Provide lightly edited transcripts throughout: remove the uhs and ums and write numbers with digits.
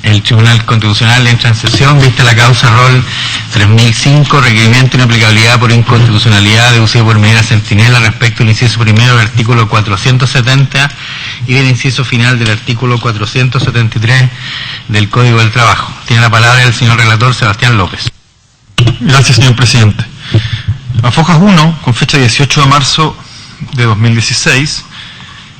El Tribunal Constitucional entra en sesión, vista la causa rol 3005, requerimiento de inaplicabilidad por inconstitucionalidad deducido por Minera Centinela respecto del inciso primero del artículo 470 y del inciso final del artículo 473 del Código del Trabajo. Tiene la palabra el señor relator Sebastián López. Gracias, señor presidente. A Fojas 1, con fecha 18 de marzo de 2016,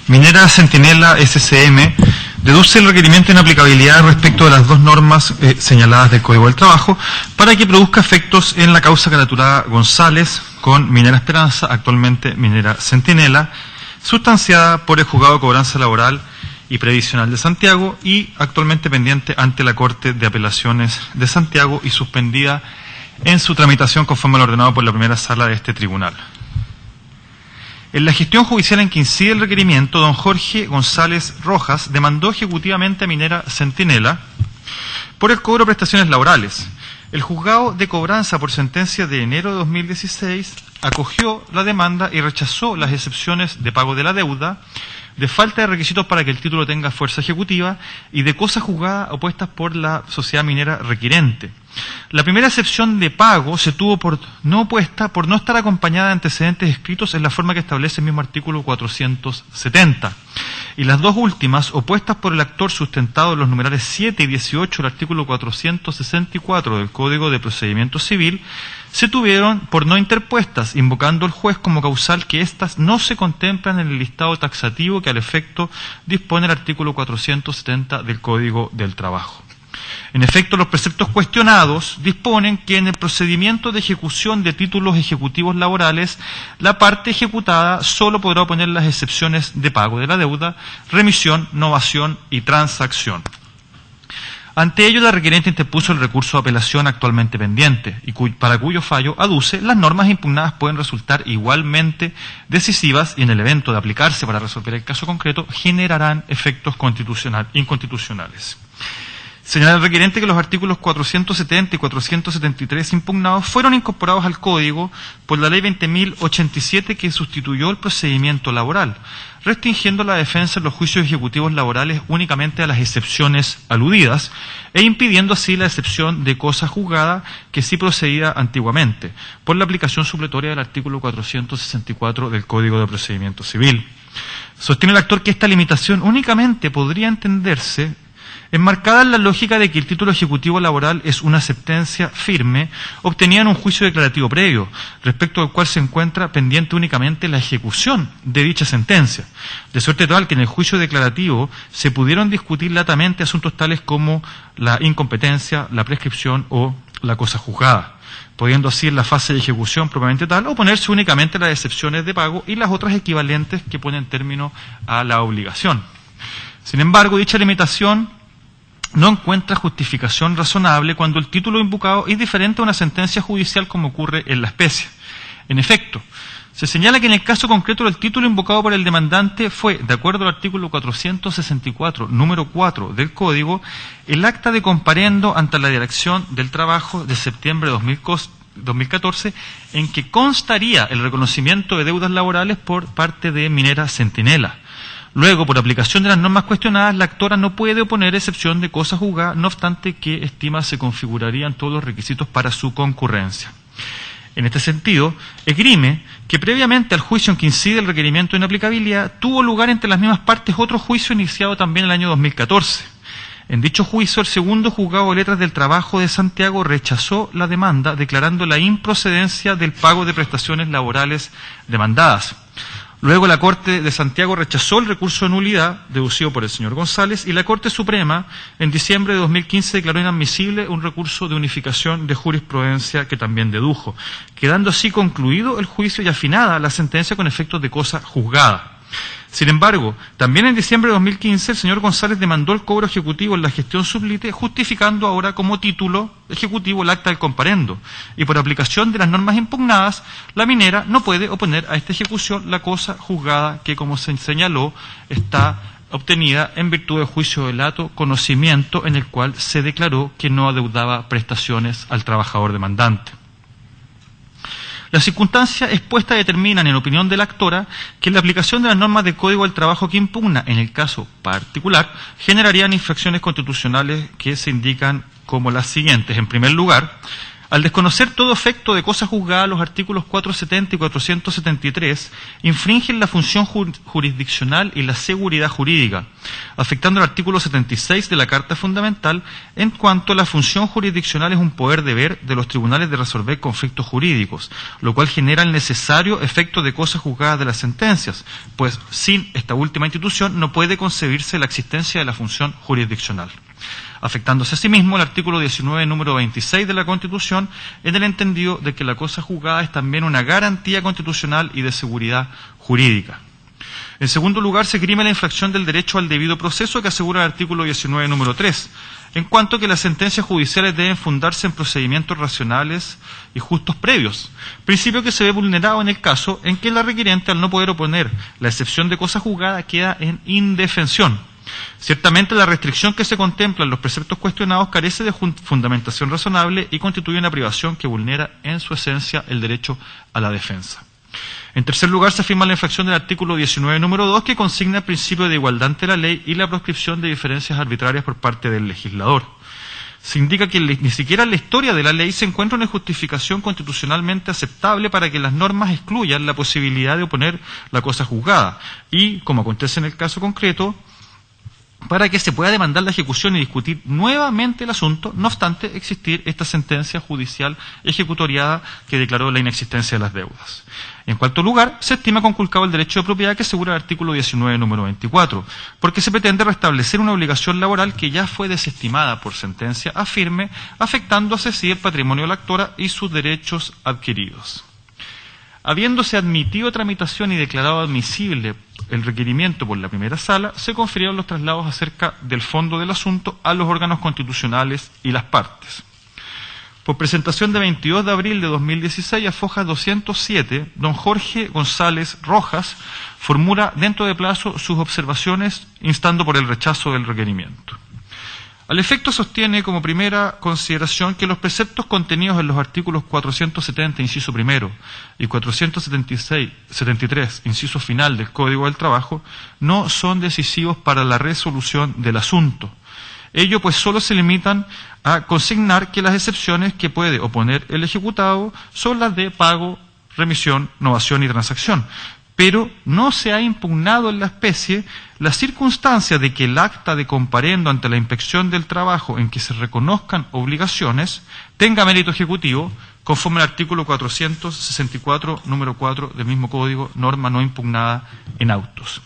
Minera Centinela SCM deduce el requerimiento de inaplicabilidad respecto de las dos normas señaladas del Código del Trabajo para que produzca efectos en la causa caraturada González con Minera Esperanza, actualmente Minera Centinela, sustanciada por el Juzgado de Cobranza Laboral y Previsional de Santiago y actualmente pendiente ante la Corte de Apelaciones de Santiago y suspendida en su tramitación conforme a lo ordenado por la primera sala de este tribunal. En la gestión judicial en que incide el requerimiento, don Jorge González Rojas demandó ejecutivamente a Minera Centinela por el cobro de prestaciones laborales. El juzgado de cobranza, por sentencia de enero de 2016, acogió la demanda y rechazó las excepciones de pago de la deuda, de falta de requisitos para que el título tenga fuerza ejecutiva y de cosa juzgada opuestas por la sociedad minera requirente. La primera excepción de pago se tuvo por no opuesta por no estar acompañada de antecedentes escritos en la forma que establece el mismo artículo 470. Y las dos últimas, opuestas por el actor sustentado en los numerales 7 y 18 del artículo 464 del Código de Procedimiento Civil, se tuvieron por no interpuestas, invocando el juez como causal que éstas no se contemplan en el listado taxativo que al efecto dispone el artículo 470 del Código del Trabajo. En efecto, los preceptos cuestionados disponen que en el procedimiento de ejecución de títulos ejecutivos laborales, la parte ejecutada solo podrá oponer las excepciones de pago de la deuda, remisión, novación y transacción. Ante ello, la requerente interpuso el recurso de apelación actualmente pendiente, y para cuyo fallo aduce las normas impugnadas pueden resultar igualmente decisivas y en el evento de aplicarse para resolver el caso concreto generarán efectos inconstitucionales. Señala el requerente que los artículos 470 y 473 impugnados fueron incorporados al Código por la Ley 20.087 que sustituyó el procedimiento laboral, restringiendo la defensa en los juicios ejecutivos laborales únicamente a las excepciones aludidas e impidiendo así la excepción de cosa juzgada que sí procedía antiguamente, por la aplicación supletoria del artículo 464 del Código de Procedimiento Civil. Sostiene el actor que esta limitación únicamente podría entenderse enmarcada en la lógica de que el título ejecutivo laboral es una sentencia firme obtenida en un juicio declarativo previo, respecto al cual se encuentra pendiente únicamente la ejecución de dicha sentencia, de suerte tal que en el juicio declarativo se pudieron discutir latamente asuntos tales como la incompetencia, la prescripción o la cosa juzgada, pudiendo así en la fase de ejecución propiamente tal oponerse únicamente las excepciones de pago y las otras equivalentes que ponen término a la obligación. Sin embargo, dicha limitación no encuentra justificación razonable cuando el título invocado es diferente a una sentencia judicial como ocurre en la especie. En efecto, se señala que en el caso concreto del título invocado por el demandante fue, de acuerdo al artículo 464, número 4 del Código, el acta de comparendo ante la Dirección del Trabajo de septiembre de 2014, en que constaría el reconocimiento de deudas laborales por parte de Minera Centinela. Luego, por aplicación de las normas cuestionadas, la actora no puede oponer excepción de cosa juzgada, no obstante que estima se configurarían todos los requisitos para su concurrencia. En este sentido, esgrime que previamente al juicio en que incide el requerimiento de inaplicabilidad, tuvo lugar entre las mismas partes otro juicio iniciado también en el año 2014. En dicho juicio, el segundo juzgado de letras del trabajo de Santiago rechazó la demanda, declarando la improcedencia del pago de prestaciones laborales demandadas. Luego la Corte de Santiago rechazó el recurso de nulidad deducido por el señor González y la Corte Suprema en diciembre de 2015 declaró inadmisible un recurso de unificación de jurisprudencia que también dedujo, quedando así concluido el juicio y afinada la sentencia con efectos de cosa juzgada. Sin embargo, también en diciembre de 2015 el señor González demandó el cobro ejecutivo en la gestión sublite, justificando ahora como título ejecutivo el acta del comparendo, y por aplicación de las normas impugnadas, la minera no puede oponer a esta ejecución la cosa juzgada que, como se señaló, está obtenida en virtud del juicio de lato conocimiento en el cual se declaró que no adeudaba prestaciones al trabajador demandante. Las circunstancias expuestas determinan, en opinión de la actora, que la aplicación de las normas del Código del Trabajo que impugna, en el caso particular, generarían infracciones constitucionales que se indican como las siguientes. En primer lugar, al desconocer todo efecto de cosa juzgada, los artículos 470 y 473 infringen la función jurisdiccional y la seguridad jurídica, afectando el artículo 76 de la Carta Fundamental, en cuanto la función jurisdiccional es un poder-deber de los tribunales de resolver conflictos jurídicos, lo cual genera el necesario efecto de cosas juzgadas de las sentencias, pues sin esta última institución no puede concebirse la existencia de la función jurisdiccional, afectándose asimismo el artículo 19, número 26 de la Constitución, en el entendido de que la cosa juzgada es también una garantía constitucional y de seguridad jurídica. En segundo lugar, se esgrime la infracción del derecho al debido proceso que asegura el artículo 19, número 3, en cuanto que las sentencias judiciales deben fundarse en procedimientos racionales y justos previos, principio que se ve vulnerado en el caso en que la requiriente, al no poder oponer la excepción de cosa juzgada, queda en indefensión. Ciertamente, la restricción que se contempla en los preceptos cuestionados carece de fundamentación razonable y constituye una privación que vulnera en su esencia el derecho a la defensa. En tercer lugar, se afirma la infracción del artículo 19, número 2, que consigna el principio de igualdad ante la ley y la proscripción de diferencias arbitrarias por parte del legislador. Se indica que ni siquiera en la historia de la ley se encuentra una justificación constitucionalmente aceptable para que las normas excluyan la posibilidad de oponer la cosa juzgada y, como acontece en el caso concreto, para que se pueda demandar la ejecución y discutir nuevamente el asunto, no obstante existir esta sentencia judicial ejecutoriada que declaró la inexistencia de las deudas. En cuarto lugar, se estima conculcado el derecho de propiedad que asegura el artículo 19, número 24, porque se pretende restablecer una obligación laboral que ya fue desestimada por sentencia afirme, afectándose así el patrimonio de la actora y sus derechos adquiridos. Habiéndose admitido tramitación y declarado admisible el requerimiento por la primera sala, se confirieron los traslados acerca del fondo del asunto a los órganos constitucionales y las partes. Por presentación de 22 de abril de 2016 a foja 207, don Jorge González Rojas formula dentro de plazo sus observaciones instando por el rechazo del requerimiento. Al efecto sostiene como primera consideración que los preceptos contenidos en los artículos 470, inciso primero, y 473, inciso final del Código del Trabajo, no son decisivos para la resolución del asunto. Ello pues solo se limitan a consignar que las excepciones que puede oponer el ejecutado son las de pago, remisión, novación y transacción. Pero no se ha impugnado en la especie la circunstancia de que el acta de comparendo ante la inspección del trabajo en que se reconozcan obligaciones tenga mérito ejecutivo, conforme al artículo 464, número 4 del mismo Código, norma no impugnada en autos.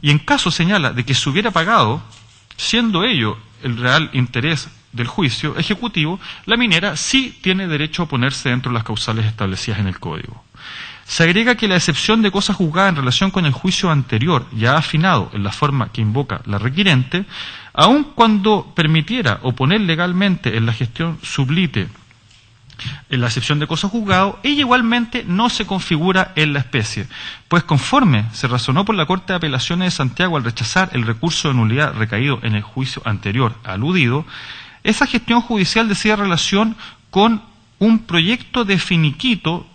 Y en caso señala de que se hubiera pagado, siendo ello el real interés del juicio ejecutivo, la minera sí tiene derecho a oponerse dentro de las causales establecidas en el Código. Se agrega que la excepción de cosa juzgada en relación con el juicio anterior, ya afinado en la forma que invoca la requirente, aun cuando permitiera oponer legalmente en la gestión sublite en la excepción de cosa juzgado, ella igualmente no se configura en la especie, pues conforme se razonó por la Corte de Apelaciones de Santiago al rechazar el recurso de nulidad recaído en el juicio anterior aludido, esa gestión judicial decía relación con un proyecto de finiquito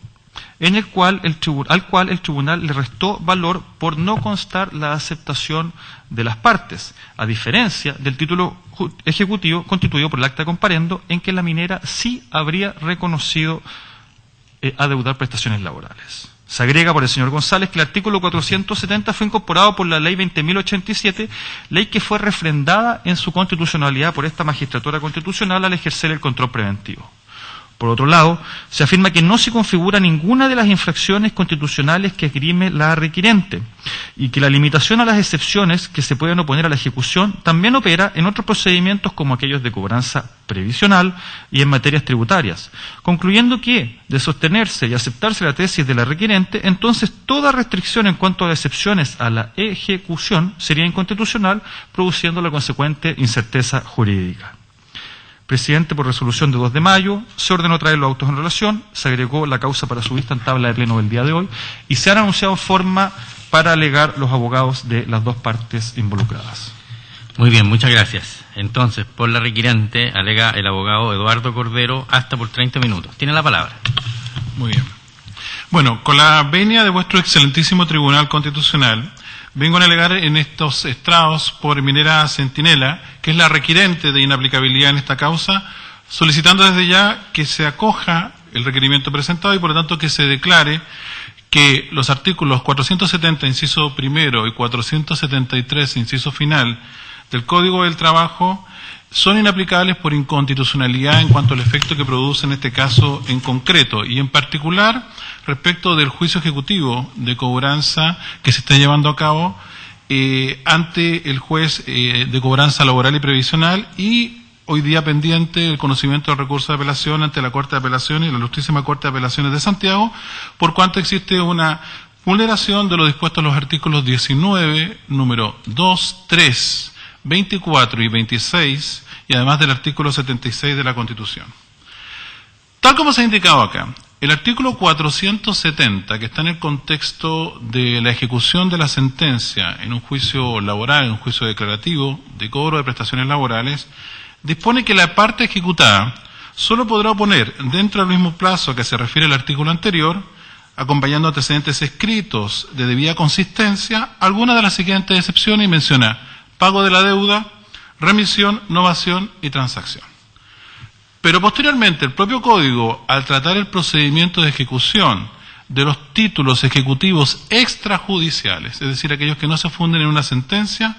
en el cual al cual el tribunal le restó valor por no constar la aceptación de las partes, a diferencia del título ejecutivo constituido por el acta de comparendo, en que la minera sí habría reconocido adeudar prestaciones laborales. Se agrega por el señor González que el artículo 470 fue incorporado por la ley 20.087, ley que fue refrendada en su constitucionalidad por esta magistratura constitucional al ejercer el control preventivo. Por otro lado, se afirma que no se configura ninguna de las infracciones constitucionales que esgrime la requirente y que la limitación a las excepciones que se pueden oponer a la ejecución también opera en otros procedimientos como aquellos de cobranza previsional y en materias tributarias, concluyendo que, de sostenerse y aceptarse la tesis de la requirente, entonces toda restricción en cuanto a las excepciones a la ejecución sería inconstitucional, produciendo la consecuente incerteza jurídica. Presidente, por resolución de 2 de mayo, se ordenó traer los autos en relación, se agregó la causa para su vista en tabla de pleno del día de hoy y se han anunciado forma para alegar los abogados de las dos partes involucradas. Muy bien, muchas gracias. Entonces, por la requirente, alega el abogado Eduardo Cordero hasta por 30 minutos. Tiene la palabra. Muy bien. Bueno, con la venia de vuestro excelentísimo Tribunal Constitucional, vengo a alegar en estos estrados por Minera Centinela, que es la requirente de inaplicabilidad en esta causa, solicitando desde ya que se acoja el requerimiento presentado y por lo tanto que se declare que los artículos 470, inciso primero, y 473, inciso final, del Código del Trabajo son inaplicables por inconstitucionalidad en cuanto al efecto que produce en este caso en concreto y en particular respecto del juicio ejecutivo de cobranza que se está llevando a cabo ante el juez de cobranza laboral y previsional y hoy día pendiente el conocimiento del recurso de apelación ante la Corte de Apelaciones y la Ilustrísima Corte de Apelaciones de Santiago, por cuanto existe una vulneración de lo dispuesto en los artículos 19, número 2, 3, 24 y 26, y además del artículo 76 de la Constitución. Tal como se ha indicado acá, el artículo 470, que está en el contexto de la ejecución de la sentencia en un juicio laboral, en un juicio declarativo de cobro de prestaciones laborales, dispone que la parte ejecutada solo podrá oponer dentro del mismo plazo a que se refiere el artículo anterior, acompañando antecedentes escritos de debida consistencia, alguna de las siguientes excepciones y menciona pago de la deuda, remisión, novación y transacción. Pero posteriormente el propio Código, al tratar el procedimiento de ejecución de los títulos ejecutivos extrajudiciales, es decir, aquellos que no se funden en una sentencia,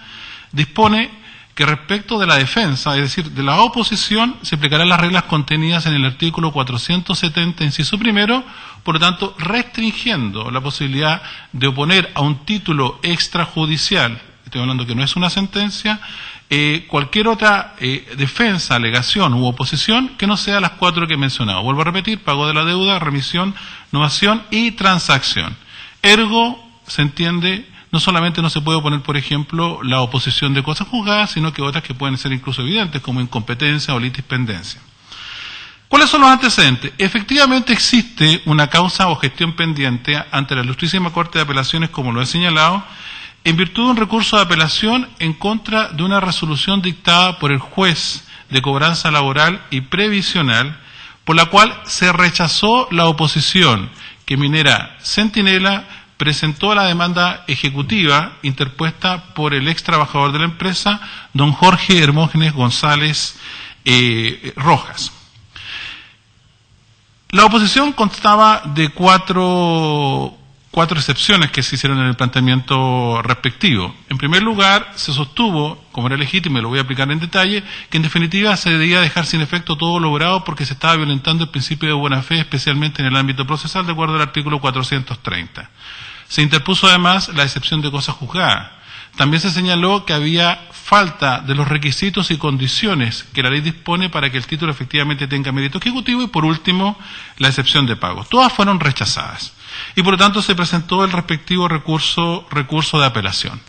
dispone que respecto de la defensa, es decir, de la oposición, se aplicarán las reglas contenidas en el artículo 470, inciso primero, por lo tanto, restringiendo la posibilidad de oponer a un título extrajudicial, estoy hablando que no es una sentencia, cualquier otra defensa, alegación u oposición que no sea las cuatro que he mencionado. Vuelvo a repetir, pago de la deuda, remisión, novación y transacción. Ergo, se entiende, no solamente no se puede oponer, por ejemplo, la oposición de cosas juzgadas, sino que otras que pueden ser incluso evidentes, como incompetencia o litispendencia. ¿Cuáles son los antecedentes? Efectivamente existe una causa o gestión pendiente ante la Ilustrísima Corte de Apelaciones, como lo he señalado, en virtud de un recurso de apelación en contra de una resolución dictada por el juez de cobranza laboral y previsional, por la cual se rechazó la oposición que Minera Centinela presentó a la demanda ejecutiva interpuesta por el ex trabajador de la empresa, don Jorge Hermógenes González Rojas. La oposición constaba de cuatro excepciones que se hicieron en el planteamiento respectivo. En primer lugar, se sostuvo, como era legítimo y lo voy a aplicar en detalle, que en definitiva se debía dejar sin efecto todo logrado porque se estaba violentando el principio de buena fe, especialmente en el ámbito procesal, de acuerdo al artículo 430. Se interpuso además la excepción de cosas juzgadas. También se señaló que había falta de los requisitos y condiciones que la ley dispone para que el título efectivamente tenga mérito ejecutivo y, por último, la excepción de pago. Todas fueron rechazadas y, por lo tanto, se presentó el respectivo recurso de apelación.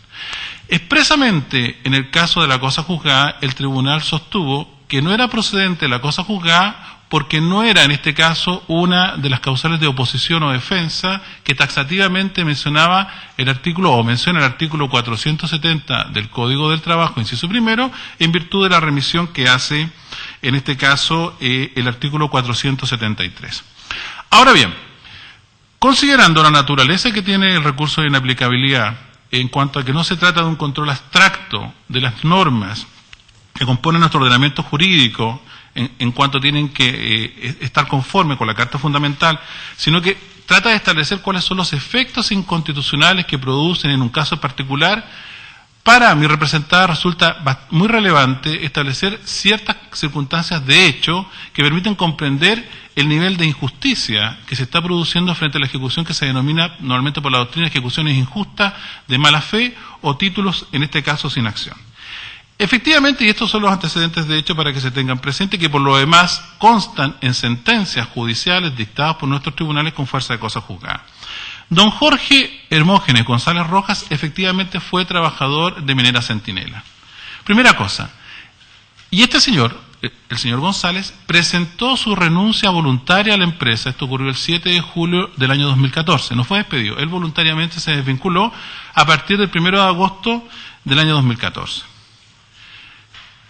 Expresamente, en el caso de la cosa juzgada, el tribunal sostuvo que no era procedente la cosa juzgada porque no era, en este caso, una de las causales de oposición o defensa que taxativamente mencionaba el artículo, o menciona el artículo 470 del Código del Trabajo, inciso primero, en virtud de la remisión que hace, en este caso, el artículo 473. Ahora bien, considerando la naturaleza que tiene el recurso de inaplicabilidad, en cuanto a que no se trata de un control abstracto de las normas que componen nuestro ordenamiento jurídico, en cuanto tienen que estar conforme con la Carta Fundamental, sino que trata de establecer cuáles son los efectos inconstitucionales que producen en un caso particular. Para mi representada resulta muy relevante establecer ciertas circunstancias de hecho que permiten comprender el nivel de injusticia que se está produciendo frente a la ejecución que se denomina normalmente por la doctrina ejecuciones injustas de mala fe o títulos, en este caso, sin acción. Efectivamente, y estos son los antecedentes de hecho para que se tengan presente, que por lo demás constan en sentencias judiciales dictadas por nuestros tribunales con fuerza de cosa juzgada. Don Jorge Hermógenes González Rojas efectivamente fue trabajador de Minera Centinela. Primera cosa, y este señor, el señor González, presentó su renuncia voluntaria a la empresa. Esto ocurrió el 7 de julio del año 2014, no fue despedido, él voluntariamente se desvinculó a partir del 1 de agosto del año 2014.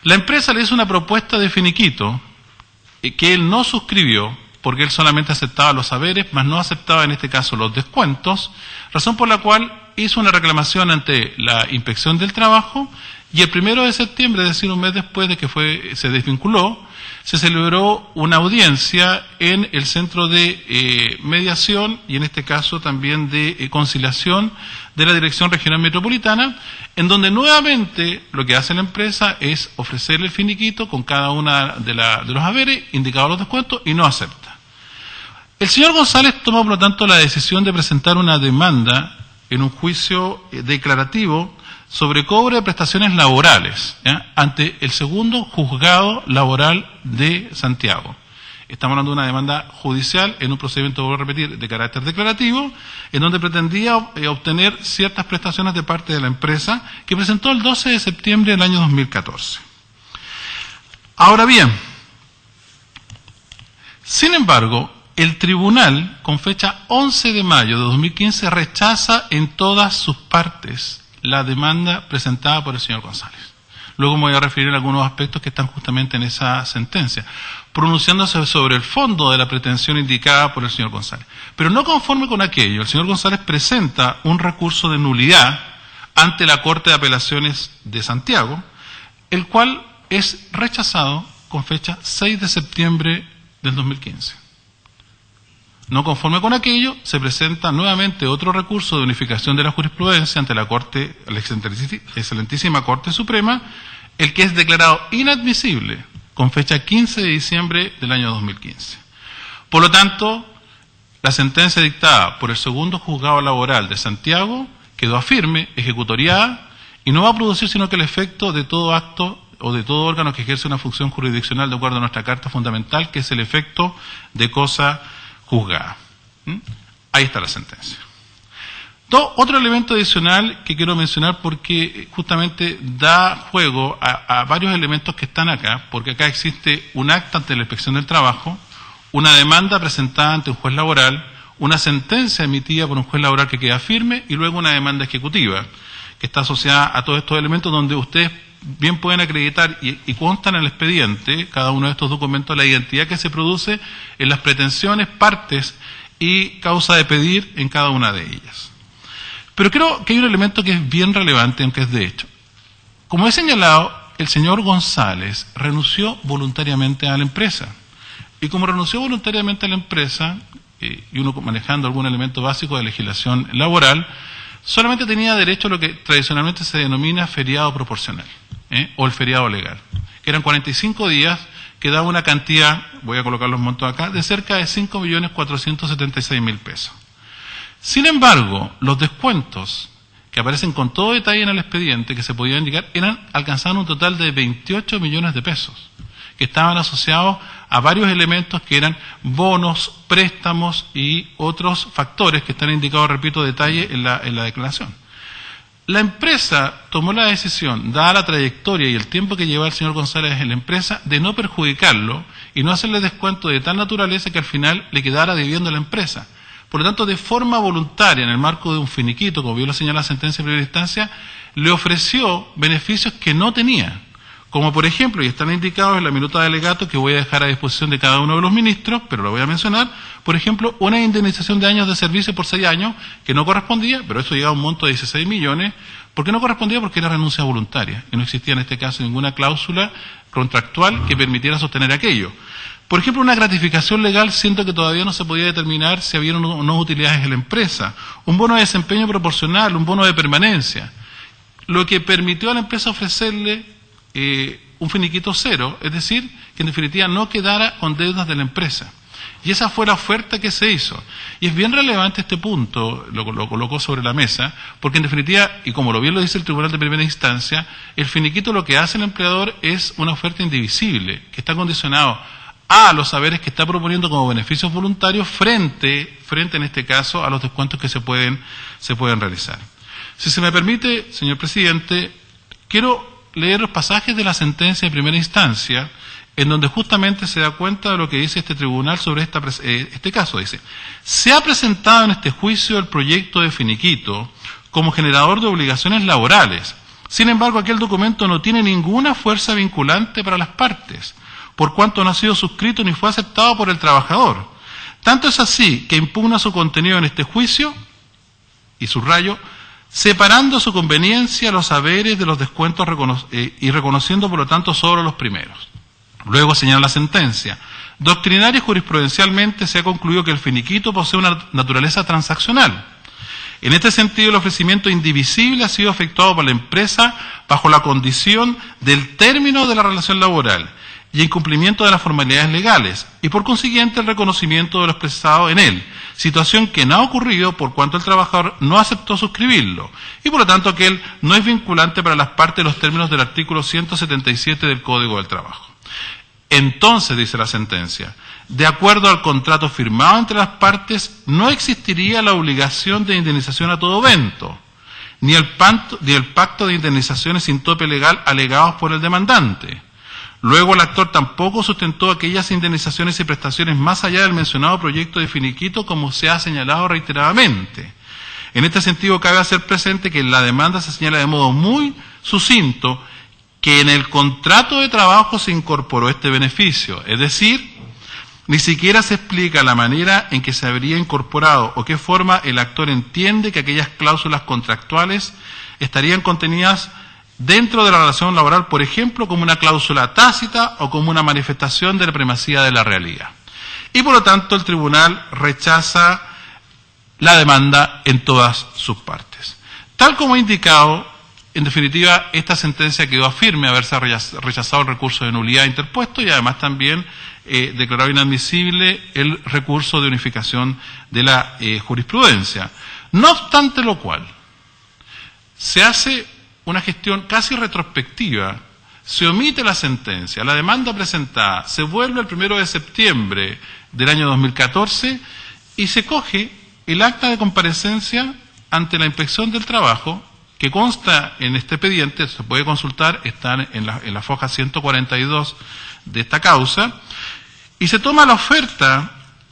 La empresa le hizo una propuesta de finiquito que él no suscribió porque él solamente aceptaba los haberes, mas no aceptaba en este caso los descuentos, razón por la cual hizo una reclamación ante la Inspección del Trabajo, y el 1 de septiembre, es decir, un mes después de que se desvinculó, se celebró una audiencia en el Centro de Mediación y en este caso también de conciliación de la Dirección Regional Metropolitana, en donde nuevamente lo que hace la empresa es ofrecerle el finiquito con cada una de los haberes, indicados los descuentos, y no acepta. El señor González tomó, por lo tanto, la decisión de presentar una demanda en un juicio declarativo sobre cobro de prestaciones laborales, ¿ya?, ante el segundo juzgado laboral de Santiago. Estamos hablando de una demanda judicial en un procedimiento, vuelvo a repetir, de carácter declarativo, en donde pretendía obtener ciertas prestaciones de parte de la empresa, que presentó el 12 de septiembre del año 2014. Ahora bien, sin embargo, el tribunal, con fecha 11 de mayo de 2015, rechaza en todas sus partes la demanda presentada por el señor González. Luego me voy a referir a algunos aspectos que están justamente en esa sentencia, pronunciándose sobre el fondo de la pretensión indicada por el señor González. Pero no conforme con aquello, el señor González presenta un recurso de nulidad ante la Corte de Apelaciones de Santiago, el cual es rechazado con fecha 6 de septiembre del 2015. No conforme con aquello, se presenta nuevamente otro recurso de unificación de la jurisprudencia ante la Corte, la excelentísima Corte Suprema, el que es declarado inadmisible con fecha 15 de diciembre del año 2015. Por lo tanto, la sentencia dictada por el segundo juzgado laboral de Santiago quedó firme, ejecutoriada, y no va a producir sino que el efecto de todo acto o de todo órgano que ejerce una función jurisdiccional de acuerdo a nuestra Carta Fundamental, que es el efecto de cosa juzgada. Ahí está la sentencia. Otro elemento adicional que quiero mencionar, porque justamente da juego a varios elementos que están acá, porque acá existe un acta ante la Inspección del Trabajo, una demanda presentada ante un juez laboral, una sentencia emitida por un juez laboral que queda firme, y luego una demanda ejecutiva que está asociada a todos estos elementos, donde ustedes bien pueden acreditar y constan en el expediente, cada uno de estos documentos, la identidad que se produce en las pretensiones, partes y causa de pedir en cada una de ellas. Pero creo que hay un elemento que es bien relevante, aunque es de hecho. Como he señalado, el señor González renunció voluntariamente a la empresa. Y como renunció voluntariamente a la empresa, y uno manejando algún elemento básico de legislación laboral, solamente tenía derecho a lo que tradicionalmente se denomina feriado proporcional, o el feriado legal, que eran 45 días, que daba una cantidad, voy a colocar los montos acá, de cerca de 5.476.000 pesos. Sin embargo, los descuentos que aparecen con todo detalle en el expediente que se podía indicar, alcanzaban un total de 28 millones de pesos, que estaban asociados a varios elementos que eran bonos, préstamos y otros factores que están indicados, repito, detalle en la declaración. La empresa tomó la decisión, dada la trayectoria y el tiempo que lleva el señor González en la empresa, de no perjudicarlo y no hacerle descuento de tal naturaleza que al final le quedara debiendo a la empresa. Por lo tanto, de forma voluntaria, en el marco de un finiquito, como bien lo señala la sentencia de primera instancia, le ofreció beneficios que no tenía, como por ejemplo, y están indicados en la minuta de alegato que voy a dejar a disposición de cada uno de los ministros, pero lo voy a mencionar, por ejemplo, una indemnización de años de servicio por 6 años, que no correspondía, pero eso llegaba a un monto de 16 millones, ¿por qué no correspondía? Porque era renuncia voluntaria, y no existía en este caso ninguna cláusula contractual que permitiera sostener aquello. Por ejemplo, una gratificación legal, siento que todavía no se podía determinar si había o no utilidades en la empresa, un bono de desempeño proporcional, un bono de permanencia, lo que permitió a la empresa ofrecerle un finiquito cero, es decir, que en definitiva no quedara con deudas de la empresa. Y esa fue la oferta que se hizo. Y es bien relevante este punto, lo colocó sobre la mesa, porque en definitiva, y como lo bien lo dice el Tribunal de Primera Instancia, el finiquito lo que hace el empleador es una oferta indivisible, que está condicionado a los saberes que está proponiendo como beneficios voluntarios frente en este caso a los descuentos que se pueden realizar. Si se me permite, señor presidente, quiero leer los pasajes de la sentencia de primera instancia, en donde justamente se da cuenta de lo que dice este tribunal sobre este caso. Dice: se ha presentado en este juicio el proyecto de finiquito como generador de obligaciones laborales. Sin embargo, aquel documento no tiene ninguna fuerza vinculante para las partes, por cuanto no ha sido suscrito ni fue aceptado por el trabajador. Tanto es así que impugna su contenido en este juicio, y subrayo, separando su conveniencia los haberes de los descuentos y reconociendo por lo tanto solo los primeros. Luego señala la sentencia: doctrinaria y jurisprudencialmente se ha concluido que el finiquito posee una naturaleza transaccional. En este sentido, el ofrecimiento indivisible ha sido efectuado por la empresa bajo la condición del término de la relación laboral y en cumplimiento de las formalidades legales, y por consiguiente el reconocimiento de lo expresado en él, situación que no ha ocurrido por cuanto el trabajador no aceptó suscribirlo, y por lo tanto que él no es vinculante para las partes de los términos del artículo 177 del Código del Trabajo. Entonces, dice la sentencia, de acuerdo al contrato firmado entre las partes, no existiría la obligación de indemnización a todo evento, ni el pacto de indemnizaciones sin tope legal alegados por el demandante. Luego, el actor tampoco sustentó aquellas indemnizaciones y prestaciones más allá del mencionado proyecto de finiquito, como se ha señalado reiteradamente. En este sentido, cabe hacer presente que en la demanda se señala de modo muy sucinto que en el contrato de trabajo se incorporó este beneficio, es decir, ni siquiera se explica la manera en que se habría incorporado o qué forma el actor entiende que aquellas cláusulas contractuales estarían contenidas dentro de la relación laboral, por ejemplo, como una cláusula tácita o como una manifestación de la primacía de la realidad. Y por lo tanto el tribunal rechaza la demanda en todas sus partes. Tal como he indicado, en definitiva, esta sentencia quedó firme haberse rechazado el recurso de nulidad interpuesto y además también declarado inadmisible el recurso de unificación de la jurisprudencia. No obstante lo cual, se hace una gestión casi retrospectiva, se omite la sentencia, la demanda presentada, se vuelve el 1 de septiembre del año 2014 y se coge el acta de comparecencia ante la Inspección del Trabajo, que consta en este expediente, se puede consultar, está en la foja 142 de esta causa, y se toma la oferta,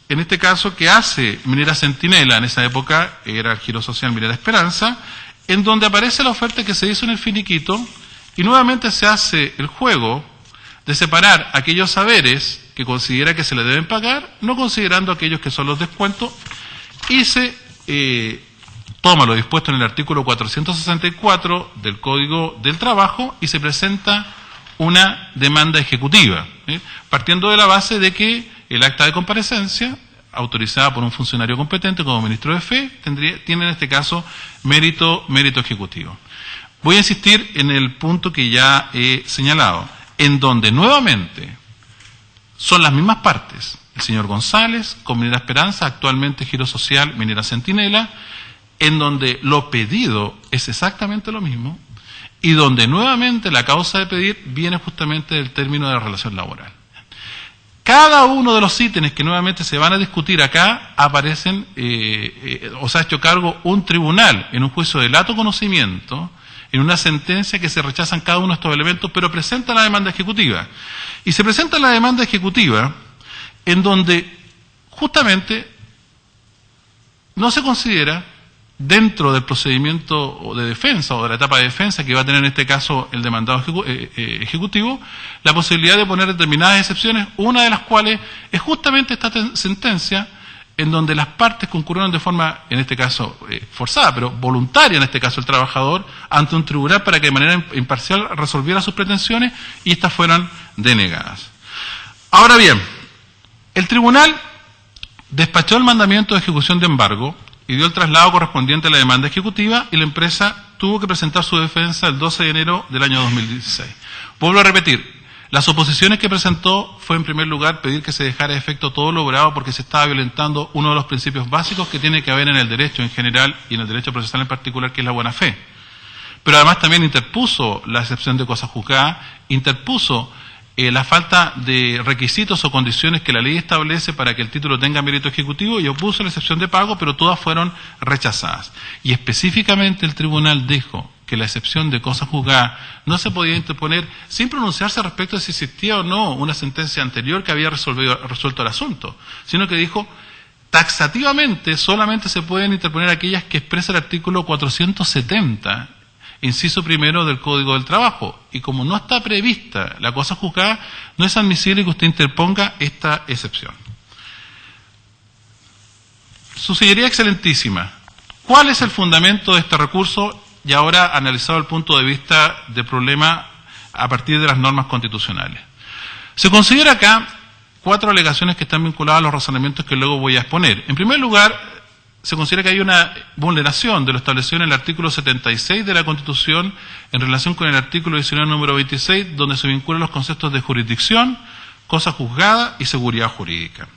en este caso, que hace Minera Centinela, en esa época era el Giro Social Minera Esperanza, en donde aparece la oferta que se hizo en el finiquito, y nuevamente se hace el juego de separar aquellos saberes que considera que se le deben pagar, no considerando aquellos que son los descuentos, y se toma lo dispuesto en el artículo 464 del Código del Trabajo y se presenta una demanda ejecutiva, partiendo de la base de que el acta de comparecencia, autorizada por un funcionario competente como ministro de Fe, tiene en este caso mérito ejecutivo. Voy a insistir en el punto que ya he señalado, en donde nuevamente son las mismas partes, el señor González con Minera Esperanza, actualmente Giro Social Minera Centinela, en donde lo pedido es exactamente lo mismo y donde nuevamente la causa de pedir viene justamente del término de la relación laboral. Cada uno de los ítems que nuevamente se van a discutir acá aparecen, o se ha hecho cargo un tribunal en un juicio de lato conocimiento, en una sentencia que se rechazan cada uno de estos elementos, pero presenta la demanda ejecutiva. Y se presenta la demanda ejecutiva en donde justamente no se considera dentro del procedimiento de defensa o de la etapa de defensa que va a tener en este caso el demandado ejecutivo, la posibilidad de poner determinadas excepciones, una de las cuales es justamente esta sentencia en donde las partes concurrieron de forma, en este caso forzada, pero voluntaria en este caso el trabajador, ante un tribunal para que de manera imparcial resolviera sus pretensiones y estas fueran denegadas. Ahora bien, el tribunal despachó el mandamiento de ejecución de embargo y dio el traslado correspondiente a la demanda ejecutiva y la empresa tuvo que presentar su defensa el 12 de enero del año 2016. Vuelvo a repetir, las oposiciones que presentó fue en primer lugar pedir que se dejara de efecto todo lo obrado porque se estaba violentando uno de los principios básicos que tiene que haber en el derecho en general y en el derecho procesal en particular, que es la buena fe. Pero además también interpuso la excepción de cosa juzgada, interpuso la falta de requisitos o condiciones que la ley establece para que el título tenga mérito ejecutivo y opuso la excepción de pago, pero todas fueron rechazadas. Y específicamente el tribunal dijo que la excepción de cosa juzgada no se podía interponer sin pronunciarse respecto de si existía o no una sentencia anterior que había resuelto el asunto, sino que dijo taxativamente solamente se pueden interponer aquellas que expresa el artículo 470 inciso primero del Código del Trabajo, y como no está prevista la cosa juzgada, no es admisible que usted interponga esta excepción. Su Señoría Excelentísima, ¿cuál es el fundamento de este recurso? Y ahora analizado el punto de vista del problema a partir de las normas constitucionales. Se considera acá 4 alegaciones que están vinculadas a los razonamientos que luego voy a exponer. En primer lugar, se considera que hay una vulneración de lo establecido en el artículo 76 de la Constitución en relación con el artículo 19, número 26, donde se vinculan los conceptos de jurisdicción, cosa juzgada y seguridad jurídica.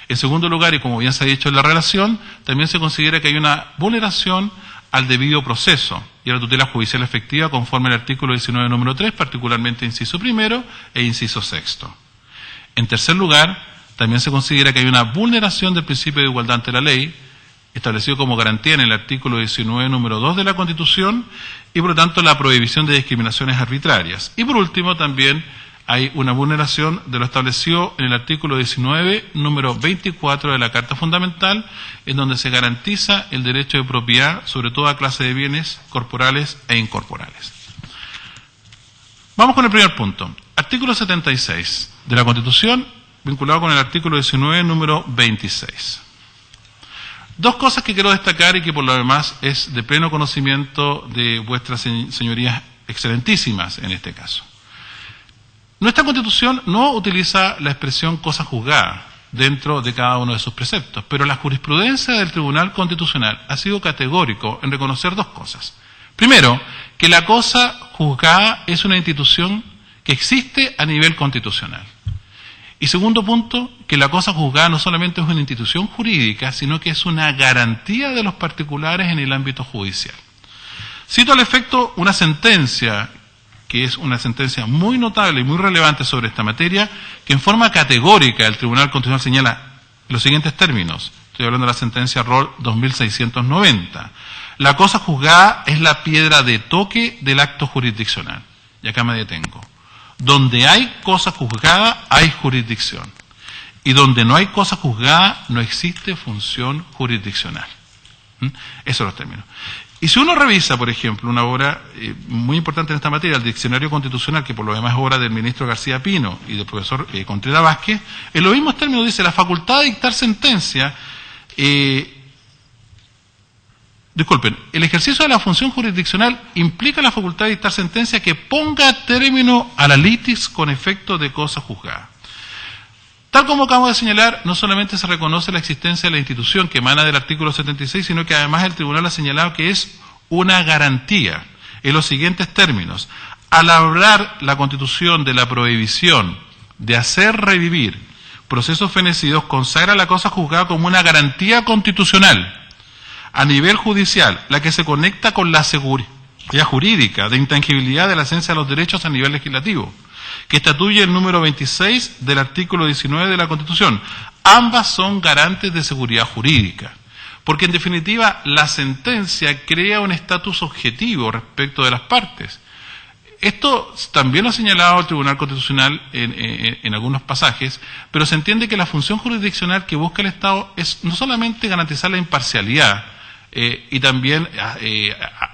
En segundo lugar, y como bien se ha dicho en la relación, también se considera que hay una vulneración al debido proceso y a la tutela judicial efectiva conforme al artículo 19, número 3, particularmente inciso primero e inciso sexto. En tercer lugar, también se considera que hay una vulneración del principio de igualdad ante la ley, establecido como garantía en el artículo 19, número 2 de la Constitución, y por lo tanto la prohibición de discriminaciones arbitrarias. Y por último, también hay una vulneración de lo establecido en el artículo 19, número 24 de la Carta Fundamental, en donde se garantiza el derecho de propiedad sobre toda clase de bienes corporales e incorporales. Vamos con el primer punto. Artículo 76 de la Constitución, vinculado con el artículo 19, número 26. Dos cosas que quiero destacar y que por lo demás es de pleno conocimiento de vuestras señorías excelentísimas en este caso. Nuestra Constitución no utiliza la expresión cosa juzgada dentro de cada uno de sus preceptos, pero la jurisprudencia del Tribunal Constitucional ha sido categórico en reconocer dos cosas. Primero, que la cosa juzgada es una institución que existe a nivel constitucional. Y segundo punto, que la cosa juzgada no solamente es una institución jurídica, sino que es una garantía de los particulares en el ámbito judicial. Cito al efecto una sentencia, que es una sentencia muy notable y muy relevante sobre esta materia, que en forma categórica el Tribunal Constitucional señala los siguientes términos. Estoy hablando de la sentencia ROL 2690. La cosa juzgada es la piedra de toque del acto jurisdiccional. Y acá me detengo. Donde hay cosa juzgada, hay jurisdicción. Y donde no hay cosa juzgada, no existe función jurisdiccional. Esos son los términos. Y si uno revisa, por ejemplo, una obra muy importante en esta materia, el Diccionario Constitucional, que por lo demás es obra del ministro García Pino y del profesor Contreras Vázquez, en los mismos términos dice la facultad de dictar sentencia, el ejercicio de la función jurisdiccional implica la facultad de dictar sentencia que ponga término a la litis con efecto de cosa juzgada. Tal como acabo de señalar, no solamente se reconoce la existencia de la institución que emana del artículo 76, sino que además el tribunal ha señalado que es una garantía en los siguientes términos. Al hablar la Constitución de la prohibición de hacer revivir procesos fenecidos, consagra la cosa juzgada como una garantía constitucional a nivel judicial, la que se conecta con la seguridad jurídica de intangibilidad de la esencia de los derechos a nivel legislativo, que estatuye el número 26 del artículo 19 de la Constitución. Ambas son garantes de seguridad jurídica, porque en definitiva la sentencia crea un estatus objetivo respecto de las partes. Esto también lo ha señalado el Tribunal Constitucional en algunos pasajes, pero se entiende que la función jurisdiccional que busca el Estado es no solamente garantizar la imparcialidad, y también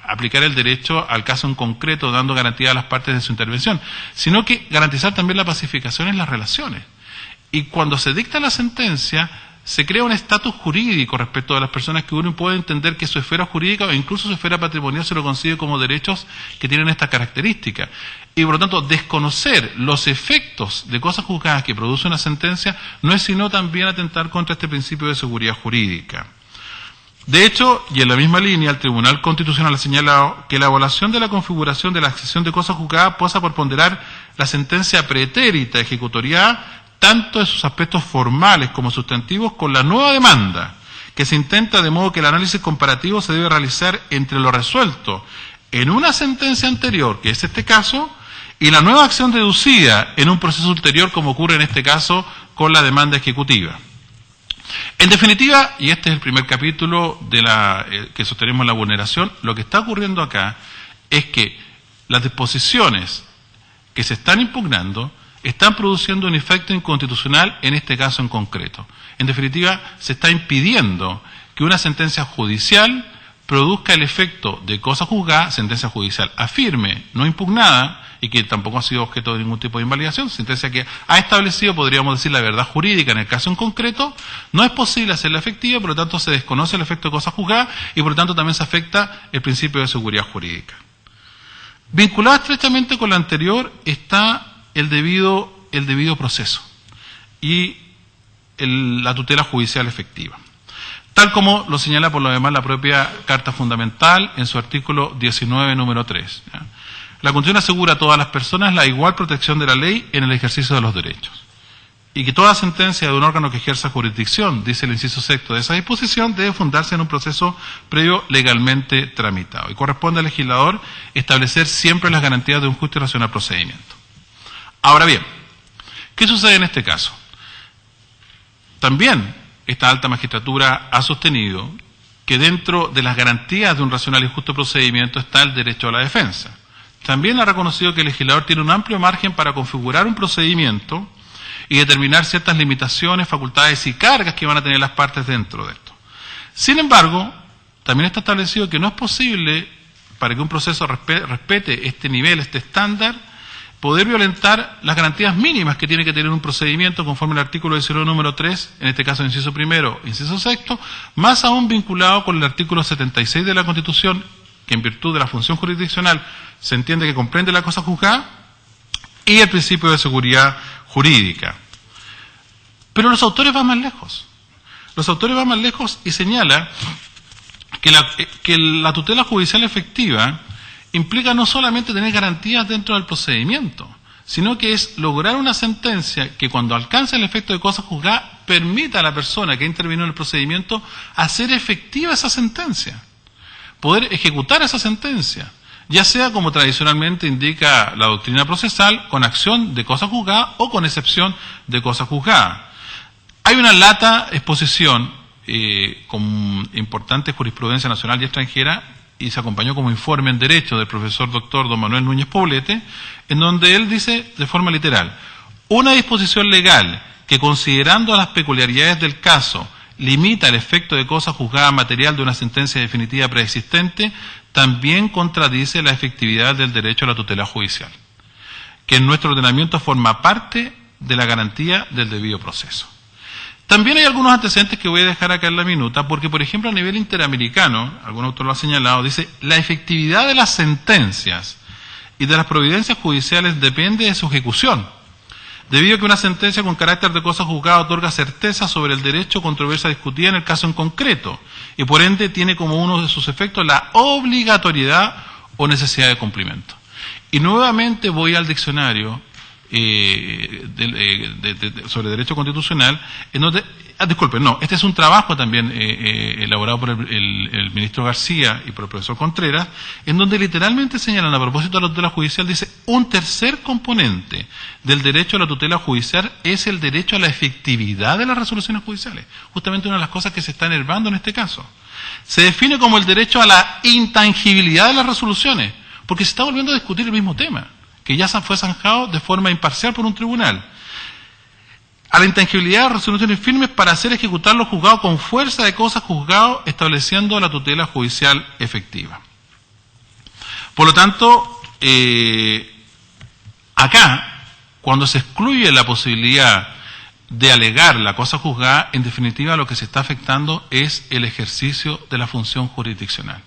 aplicar el derecho al caso en concreto, dando garantía a las partes de su intervención, sino que garantizar también la pacificación en las relaciones. Y cuando se dicta la sentencia, se crea un estatus jurídico respecto de las personas que uno puede entender que su esfera jurídica o incluso su esfera patrimonial se lo consigue como derechos que tienen esta característica. Y por lo tanto, desconocer los efectos de cosas juzgadas que produce una sentencia no es sino también atentar contra este principio de seguridad jurídica. De hecho, y en la misma línea, el Tribunal Constitucional ha señalado que la evaluación de la configuración de la accesión de cosas juzgadas pasa por ponderar la sentencia pretérita ejecutoriada, tanto en sus aspectos formales como sustantivos, con la nueva demanda, que se intenta de modo que el análisis comparativo se debe realizar entre lo resuelto en una sentencia anterior, que es este caso, y la nueva acción deducida en un proceso ulterior, como ocurre en este caso con la demanda ejecutiva. En definitiva, y este es el primer capítulo de que sostenemos la vulneración, lo que está ocurriendo acá es que las disposiciones que se están impugnando están produciendo un efecto inconstitucional en este caso en concreto. En definitiva, se está impidiendo que una sentencia judicial produzca el efecto de cosa juzgada, sentencia judicial afirme, no impugnada, y que tampoco ha sido objeto de ningún tipo de invalidación, sentencia que ha establecido, podríamos decir, la verdad jurídica en el caso en concreto, no es posible hacerla efectiva, por lo tanto se desconoce el efecto de cosa juzgada y por lo tanto también se afecta el principio de seguridad jurídica. Vinculado estrechamente con lo anterior está el debido proceso y la tutela judicial efectiva, tal como lo señala por lo demás la propia Carta Fundamental en su artículo 19, número 3. ¿Ya? La Constitución asegura a todas las personas la igual protección de la ley en el ejercicio de los derechos. Y que toda sentencia de un órgano que ejerza jurisdicción, dice el inciso sexto de esa disposición, debe fundarse en un proceso previo legalmente tramitado. Y corresponde al legislador establecer siempre las garantías de un justo y racional procedimiento. Ahora bien, ¿qué sucede en este caso? También esta alta magistratura ha sostenido que dentro de las garantías de un racional y justo procedimiento está el derecho a la defensa. También ha reconocido que el legislador tiene un amplio margen para configurar un procedimiento y determinar ciertas limitaciones, facultades y cargas que van a tener las partes dentro de esto. Sin embargo, también está establecido que no es posible, para que un proceso respete este nivel, este estándar, poder violentar las garantías mínimas que tiene que tener un procedimiento conforme al artículo 19, número 3, en este caso inciso primero, inciso sexto, más aún vinculado con el artículo 76 de la Constitución, que en virtud de la función jurisdiccional se entiende que comprende la cosa juzgada, y el principio de seguridad jurídica. Pero los autores van más lejos. Los autores van más lejos y señala que la tutela judicial efectiva implica no solamente tener garantías dentro del procedimiento, sino que es lograr una sentencia que cuando alcance el efecto de cosa juzgada permita a la persona que ha intervenido en el procedimiento hacer efectiva esa sentencia, poder ejecutar esa sentencia, ya sea como tradicionalmente indica la doctrina procesal, con acción de cosa juzgada o con excepción de cosa juzgada. Hay una lata exposición con importante jurisprudencia nacional y extranjera, y se acompañó como informe en Derecho del profesor doctor don Manuel Núñez Poblete, en donde él dice de forma literal: una disposición legal que, considerando las peculiaridades del caso, limita el efecto de cosa juzgada material de una sentencia definitiva preexistente, también contradice la efectividad del derecho a la tutela judicial, que en nuestro ordenamiento forma parte de la garantía del debido proceso. También hay algunos antecedentes que voy a dejar acá en la minuta, porque por ejemplo a nivel interamericano, algún autor lo ha señalado, dice: la efectividad de las sentencias y de las providencias judiciales depende de su ejecución, debido a que una sentencia con carácter de cosa juzgada otorga certeza sobre el derecho o controversia discutida en el caso en concreto, y por ende tiene como uno de sus efectos la obligatoriedad o necesidad de cumplimiento. Y nuevamente voy al diccionario sobre derecho constitucional, en donde, este es un trabajo también elaborado por el ministro García y por el profesor Contreras, en donde literalmente señalan, a propósito de la tutela judicial, dice: un tercer componente del derecho a la tutela judicial es el derecho a la efectividad de las resoluciones judiciales, justamente una de las cosas que se está enervando en este caso. Se define como el derecho a la intangibilidad de las resoluciones, porque se está volviendo a discutir el mismo tema, que ya fue zanjado de forma imparcial por un tribunal. A la intangibilidad de resoluciones firmes para hacer ejecutar lo juzgado con fuerza de cosas juzgado, estableciendo la tutela judicial efectiva. Por lo tanto, acá, cuando se excluye la posibilidad de alegar la cosa juzgada, en definitiva lo que se está afectando es el ejercicio de la función jurisdiccional.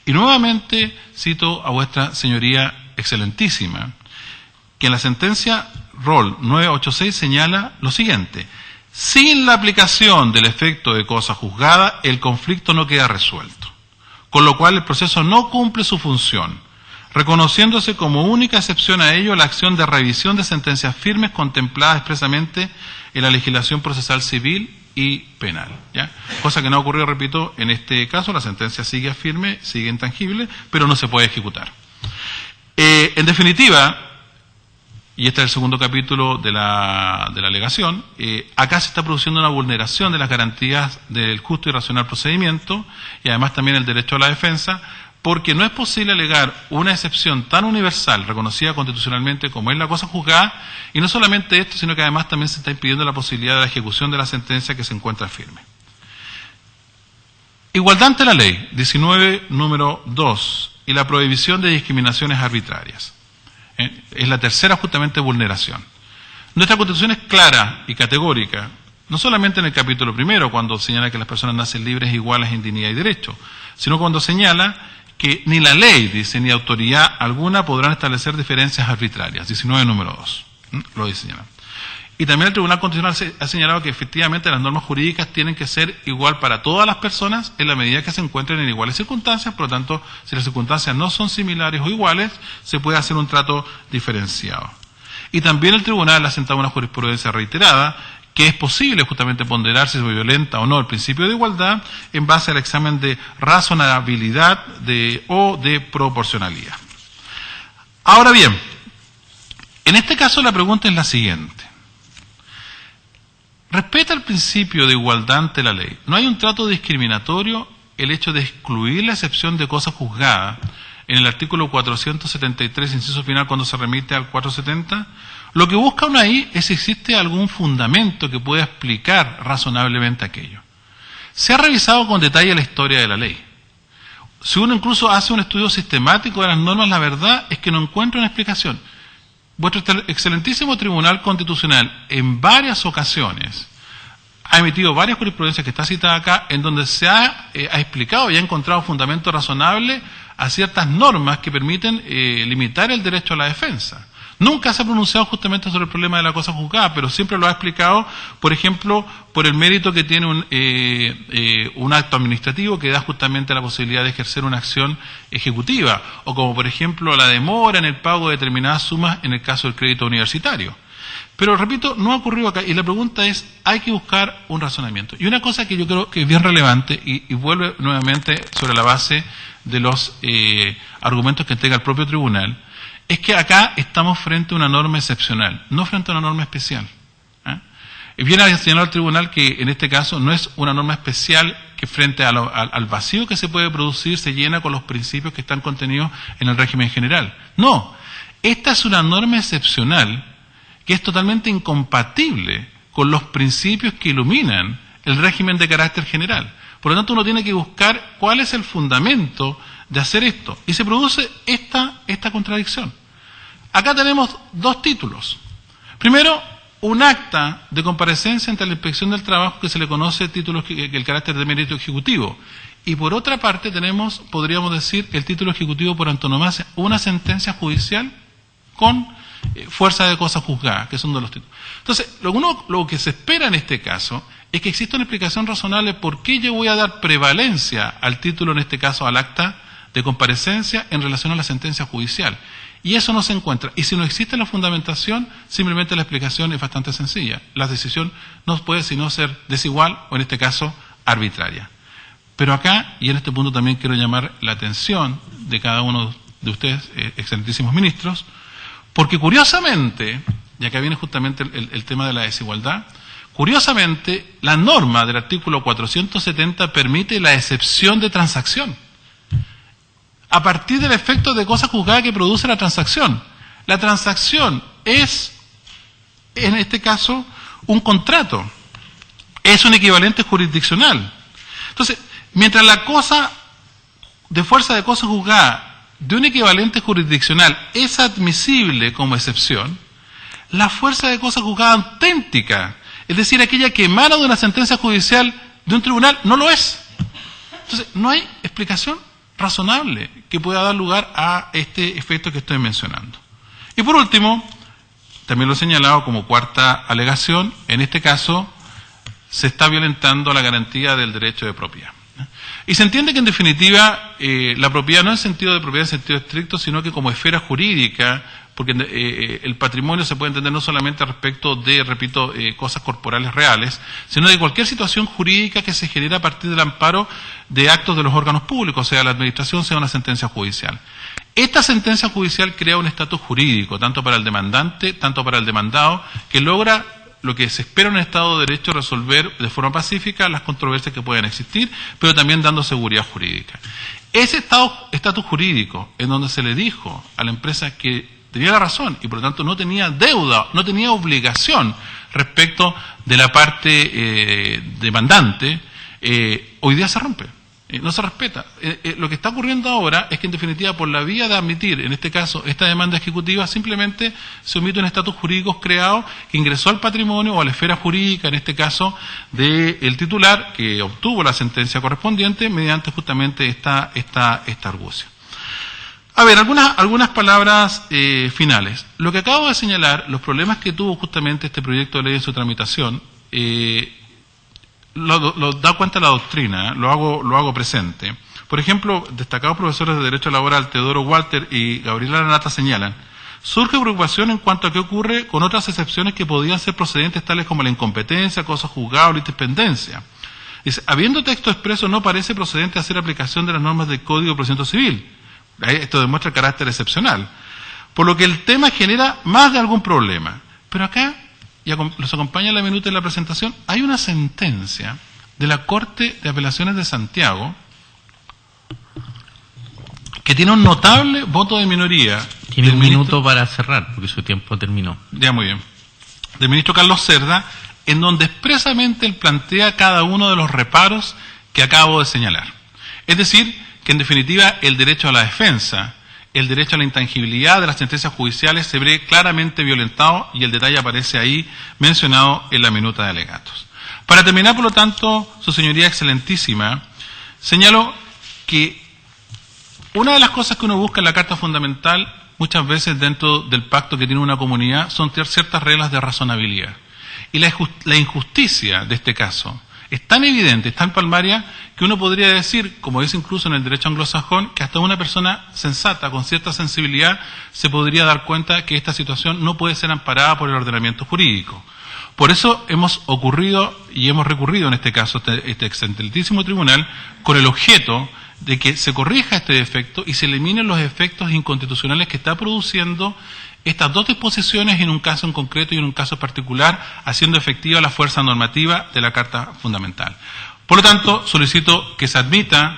Y nuevamente cito a vuestra señoría excelentísima, que en la sentencia Roll 986 señala lo siguiente: sin la aplicación del efecto de cosa juzgada, el conflicto no queda resuelto, con lo cual el proceso no cumple su función, reconociéndose como única excepción a ello la acción de revisión de sentencias firmes contemplada expresamente en la legislación procesal civil y penal, ¿ya? Cosa que no ha ocurrido, repito, en este caso. La sentencia sigue firme, sigue intangible, pero no se puede ejecutar. En definitiva, y este es el segundo capítulo de la alegación, acá se está produciendo una vulneración de las garantías del justo y racional procedimiento, y además también el derecho a la defensa, porque no es posible alegar una excepción tan universal, reconocida constitucionalmente como es la cosa juzgada, y no solamente esto, sino que además también se está impidiendo la posibilidad de la ejecución de la sentencia que se encuentra firme. Igualdad ante la ley, 19, número 2, y la prohibición de discriminaciones arbitrarias. Es la tercera justamente vulneración. Nuestra Constitución es clara y categórica, no solamente en el capítulo primero, cuando señala que las personas nacen libres e iguales en dignidad y derecho, sino cuando señala que ni la ley, dice, ni autoridad alguna podrán establecer diferencias arbitrarias. 19, número 2. Lo dice. Y también el Tribunal Constitucional ha señalado que efectivamente las normas jurídicas tienen que ser igual para todas las personas en la medida que se encuentren en iguales circunstancias. Por lo tanto, si las circunstancias no son similares o iguales, se puede hacer un trato diferenciado. Y también el Tribunal ha sentado una jurisprudencia reiterada que es posible justamente ponderar si se violenta o no el principio de igualdad en base al examen de razonabilidad o de proporcionalidad. Ahora bien, en este caso la pregunta es la siguiente. Respeta el principio de igualdad ante la ley. ¿No hay un trato discriminatorio el hecho de excluir la excepción de cosa juzgada en el artículo 473, inciso final, cuando se remite al 470? Lo que busca uno ahí es si existe algún fundamento que pueda explicar razonablemente aquello. Se ha revisado con detalle la historia de la ley. Si uno incluso hace un estudio sistemático de las normas, la verdad es que no encuentra una explicación. Vuestro excelentísimo Tribunal Constitucional en varias ocasiones ha emitido varias jurisprudencias que está citada acá, en donde se ha explicado y ha encontrado fundamento razonable a ciertas normas que permiten limitar el derecho a la defensa. Nunca se ha pronunciado justamente sobre el problema de la cosa juzgada, pero siempre lo ha explicado, por ejemplo, por el mérito que tiene un acto administrativo que da justamente la posibilidad de ejercer una acción ejecutiva, o como por ejemplo la demora en el pago de determinadas sumas en el caso del crédito universitario. Pero repito, no ha ocurrido acá, y la pregunta es, hay que buscar un razonamiento. Y una cosa que yo creo que es bien relevante, y vuelve nuevamente sobre la base de los argumentos que entrega el propio tribunal, es que acá estamos frente a una norma excepcional, no frente a una norma especial. Bien ha señalado el tribunal que en este caso no es una norma especial que frente al vacío que se puede producir se llena con los principios que están contenidos en el régimen general. No, esta es una norma excepcional que es totalmente incompatible con los principios que iluminan el régimen de carácter general. Por lo tanto, uno tiene que buscar cuál es el fundamento de hacer esto. Y se produce esta contradicción. Acá tenemos dos títulos. Primero, un acta de comparecencia ante la Inspección del Trabajo que se le conoce título que el carácter de mérito ejecutivo. Y por otra parte tenemos, podríamos decir, el título ejecutivo por antonomasia, una sentencia judicial con fuerza de cosa juzgada, que son de los títulos. Entonces, lo que se espera en este caso es que exista una explicación razonable por qué yo voy a dar prevalencia al título, en este caso al acta de comparecencia, en relación a la sentencia judicial. Y eso no se encuentra. Y si no existe la fundamentación, simplemente la explicación es bastante sencilla. La decisión no puede sino ser desigual o, en este caso, arbitraria. Pero acá, y en este punto también quiero llamar la atención de cada uno de ustedes, excelentísimos ministros, porque curiosamente, y acá viene justamente el tema de la desigualdad, curiosamente, la norma del artículo 470 permite la excepción de transacción, a partir del efecto de cosa juzgada que produce la transacción. La transacción es, en este caso, un contrato, es un equivalente jurisdiccional. Entonces, mientras la cosa de fuerza de cosa juzgada de un equivalente jurisdiccional es admisible como excepción, la fuerza de cosa juzgada auténtica, es decir, aquella que emana de una sentencia judicial de un tribunal, no lo es. Entonces, no hay explicación razonable que pueda dar lugar a este efecto que estoy mencionando. Y por último, también lo he señalado como cuarta alegación, en este caso se está violentando la garantía del derecho de propiedad. Y se entiende que en definitiva la propiedad no en sentido de propiedad en sentido estricto, sino que como esfera jurídica, porque el patrimonio se puede entender no solamente respecto de, repito, cosas corporales reales, sino de cualquier situación jurídica que se genera a partir del amparo de actos de los órganos públicos, sea la administración, sea una sentencia judicial. Esta sentencia judicial crea un estatus jurídico, tanto para el demandante, tanto para el demandado, que logra lo que se espera en un Estado de Derecho, resolver de forma pacífica las controversias que puedan existir, pero también dando seguridad jurídica. Ese estatus jurídico, en donde se le dijo a la empresa que tenía la razón y por lo tanto no tenía deuda, no tenía obligación respecto de la parte demandante, hoy día se rompe. No se respeta. Lo que está ocurriendo ahora es que, en definitiva, por la vía de admitir, en este caso, esta demanda ejecutiva, simplemente se omite un estatus jurídico creado que ingresó al patrimonio o a la esfera jurídica, en este caso, del titular, que obtuvo la sentencia correspondiente mediante justamente esta argucia. A ver, algunas palabras finales. Lo que acabo de señalar, los problemas que tuvo justamente este proyecto de ley en su tramitación, lo da cuenta la doctrina, lo hago presente. Por ejemplo, destacados profesores de Derecho Laboral, Teodoro Walter y Gabriela Lanata señalan: surge preocupación en cuanto a qué ocurre con otras excepciones que podían ser procedentes, tales como la incompetencia, cosa juzgable y dependencia. Dice: habiendo texto expreso, no parece procedente hacer aplicación de las normas del Código de Procedimiento Civil. Esto demuestra el carácter excepcional. Por lo que el tema genera más de algún problema. Pero acá, y los acompaña la minuta de la presentación, hay una sentencia de la Corte de Apelaciones de Santiago que tiene un notable voto de minoría. Tiene un minuto para cerrar, porque su tiempo terminó. Ya, muy bien. Del ministro Carlos Cerda, en donde expresamente él plantea cada uno de los reparos que acabo de señalar. Es decir, que en definitiva el derecho a la defensa, el derecho a la intangibilidad de las sentencias judiciales se ve claramente violentado, y el detalle aparece ahí mencionado en la minuta de alegatos. Para terminar, por lo tanto, su señoría excelentísima, señalo que una de las cosas que uno busca en la Carta Fundamental, muchas veces dentro del pacto que tiene una comunidad, son ciertas reglas de razonabilidad. Y la injusticia de este caso es tan evidente, es tan palmaria, que uno podría decir, como dice incluso en el derecho anglosajón, que hasta una persona sensata, con cierta sensibilidad, se podría dar cuenta que esta situación no puede ser amparada por el ordenamiento jurídico. Por eso hemos recurrido en este caso, este excelentísimo tribunal, con el objeto de que se corrija este defecto y se eliminen los efectos inconstitucionales que está produciendo estas dos disposiciones en un caso en concreto y en un caso particular, haciendo efectiva la fuerza normativa de la Carta Fundamental. Por lo tanto, solicito que se admita,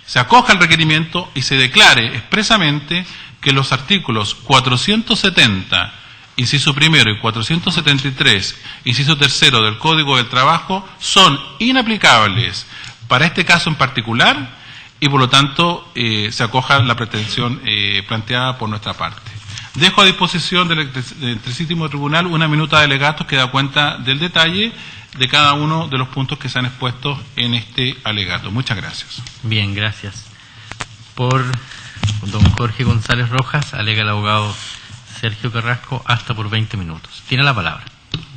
se acoja el requerimiento y se declare expresamente que los artículos 470, inciso primero, y 473, inciso tercero del Código del Trabajo son inaplicables para este caso en particular, y por lo tanto se acoja la pretensión planteada por nuestra parte. Dejo a disposición del excelentísimo tribunal una minuta de alegatos que da cuenta del detalle de cada uno de los puntos que se han expuesto en este alegato. Muchas gracias. Bien, gracias. Por don Jorge González Rojas, alega el abogado Sergio Carrasco, hasta por 20 minutos. Tiene la palabra.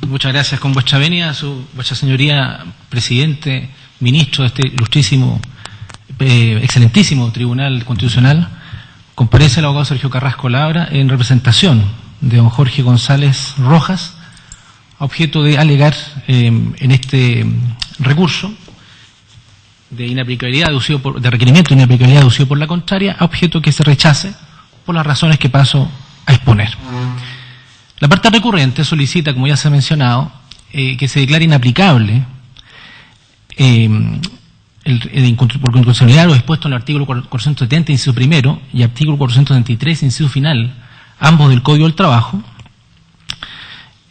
Muchas gracias. Con vuestra venia, vuestra señoría, presidente, ministro de este ilustrísimo, excelentísimo Tribunal Constitucional, comparece el abogado Sergio Carrasco Labra en representación de don Jorge González Rojas, a objeto de alegar en este recurso de inaplicabilidad de requerimiento de inaplicabilidad aducido por la contraria, a objeto que se rechace por las razones que paso a exponer. La parte recurrente solicita, como ya se ha mencionado, que se declare inaplicable por constitucionalidad lo dispuesto en el artículo 470, inciso primero, y artículo 473, inciso final, ambos del Código del Trabajo,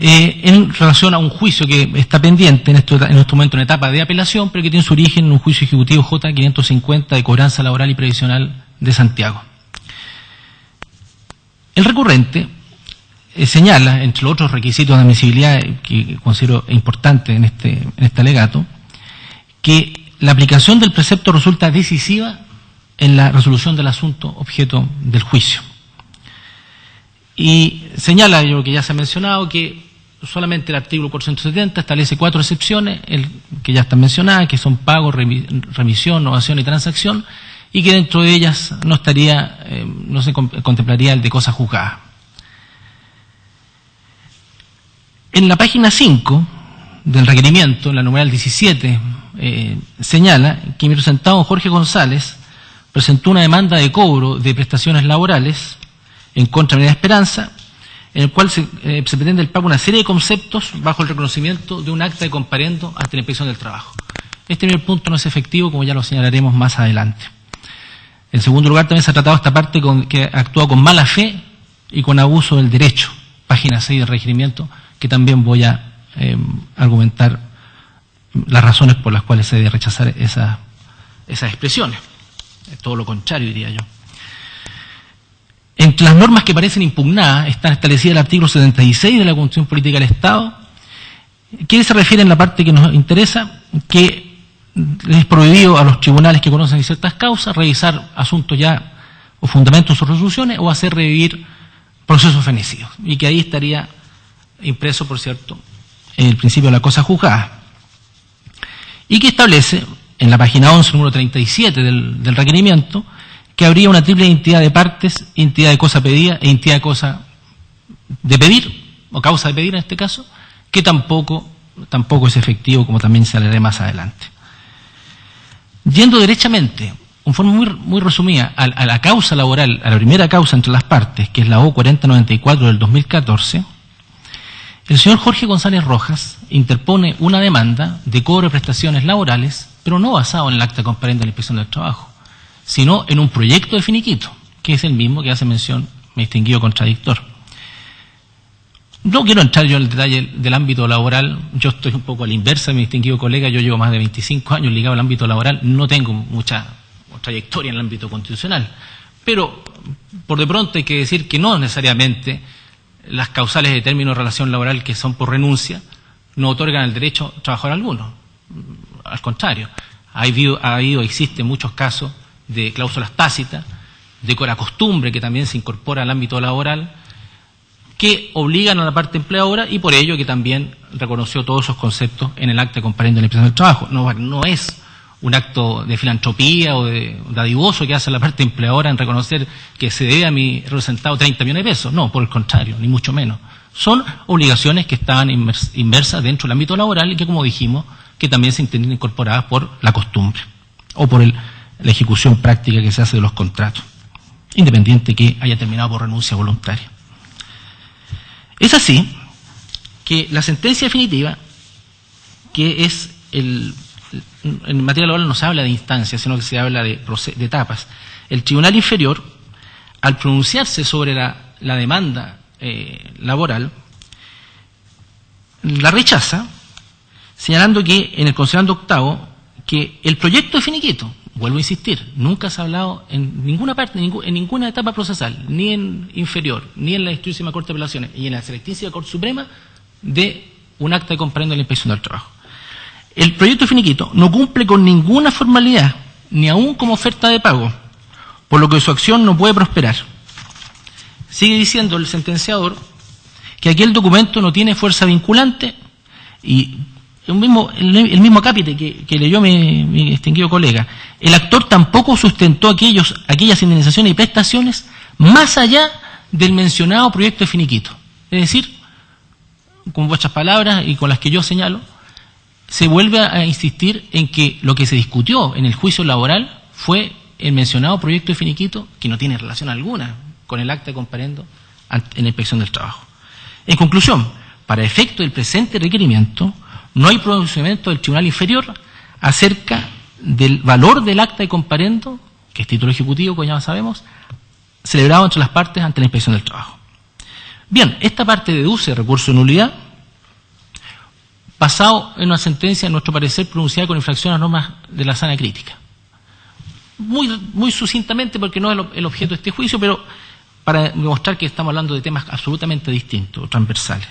en relación a un juicio que está pendiente en este momento en etapa de apelación, pero que tiene su origen en un juicio ejecutivo J550 de cobranza laboral y previsional de Santiago. El recurrente señala, entre los otros requisitos de admisibilidad que considero importantes en este alegato, que la aplicación del precepto resulta decisiva en la resolución del asunto objeto del juicio. Y señala, yo que ya se ha mencionado, que solamente el artículo 470 establece 4 excepciones, que ya están mencionadas, que son pago, remisión, novación y transacción, y que dentro de ellas no se contemplaría el de cosa juzgada. En la página 5 del requerimiento, en la numeral 17, señala que mi representado Jorge González presentó una demanda de cobro de prestaciones laborales en contra de Avenida Esperanza, en el cual se pretende el pago de una serie de conceptos bajo el reconocimiento de un acta de comparendo ante la Inspección del Trabajo. Este primer punto no es efectivo, como ya lo señalaremos más adelante. En segundo lugar, también se ha tratado esta parte que ha actuado con mala fe y con abuso del derecho, página 6 del requerimiento, que también voy a argumentar las razones por las cuales se debe rechazar esas expresiones. Es todo lo contrario, diría yo. Entre las normas que parecen impugnadas están establecidas el artículo 76 de la Constitución Política del Estado, que se refiere en la parte que nos interesa, que les es prohibido a los tribunales que conocen ciertas causas revisar asuntos ya o fundamentos de sus resoluciones o hacer revivir procesos fenecidos, y que ahí estaría impreso, por cierto, el principio de la cosa juzgada, y que establece en la página 11, número 37 del requerimiento, que habría una triple identidad de partes, identidad de cosa pedida e identidad de cosa de pedir, o causa de pedir en este caso, que tampoco es efectivo, como también se leerá más adelante. Yendo derechamente, en forma muy resumida, a la causa laboral, a la primera causa entre las partes, que es la O4094 del 2014, el señor Jorge González Rojas interpone una demanda de cobro de prestaciones laborales, pero no basado en el acta comparendo de la Inspección del Trabajo, sino en un proyecto de finiquito, que es el mismo que hace mención mi distinguido contradictor. No quiero entrar yo en el detalle del ámbito laboral, yo estoy un poco a la inversa de mi distinguido colega, yo llevo más de 25 años ligado al ámbito laboral, no tengo mucha trayectoria en el ámbito constitucional, pero por de pronto hay que decir que no necesariamente las causales de término de relación laboral que son por renuncia no otorgan el derecho a trabajador alguno. Al contrario, existen muchos casos de cláusulas tácitas, de la costumbre que también se incorpora al ámbito laboral, que obligan a la parte empleadora y por ello que también reconoció todos esos conceptos en el acta de comparendo de la Inspección del Trabajo. No es un acto de filantropía o de dadivoso que hace la parte empleadora en reconocer que se debe a mi representado 30 millones de pesos. No, por el contrario, ni mucho menos. Son obligaciones que estaban inmersas dentro del ámbito laboral y que, como dijimos, que también se entienden incorporadas por la costumbre o por la ejecución práctica que se hace de los contratos, independiente que haya terminado por renuncia voluntaria. Es así que la sentencia definitiva, que es en materia laboral no se habla de instancias, sino que se habla de etapas. El Tribunal Inferior, al pronunciarse sobre la demanda laboral, la rechaza, señalando que en el considerando octavo, que el proyecto de finiquito, vuelvo a insistir, nunca se ha hablado en ninguna parte, en ninguna etapa procesal, ni en inferior, ni en la Instrucción Corte de Apelaciones, y en la Selectísima Corte Suprema, de un acta de comparendo de la Inspección del Trabajo. El proyecto de finiquito no cumple con ninguna formalidad, ni aún como oferta de pago, por lo que su acción no puede prosperar. Sigue diciendo el sentenciador que aquel documento no tiene fuerza vinculante y el mismo acápite que leyó mi distinguido colega. El actor tampoco sustentó aquellas indemnizaciones y prestaciones más allá del mencionado proyecto de finiquito. Es decir, con vuestras palabras y con las que yo señalo, se vuelve a insistir en que lo que se discutió en el juicio laboral fue el mencionado proyecto de finiquito, que no tiene relación alguna con el acta de comparendo en la Inspección del Trabajo. En conclusión, para efecto del presente requerimiento, no hay pronunciamiento del Tribunal Inferior acerca del valor del acta de comparendo, que es título ejecutivo, como ya sabemos, celebrado entre las partes ante la Inspección del Trabajo. Bien, esta parte deduce recurso de nulidad, basado en una sentencia, en nuestro parecer, pronunciada con infracción a las normas de la sana crítica. Muy sucintamente, porque no es el objeto de este juicio, pero para demostrar que estamos hablando de temas absolutamente distintos, transversales.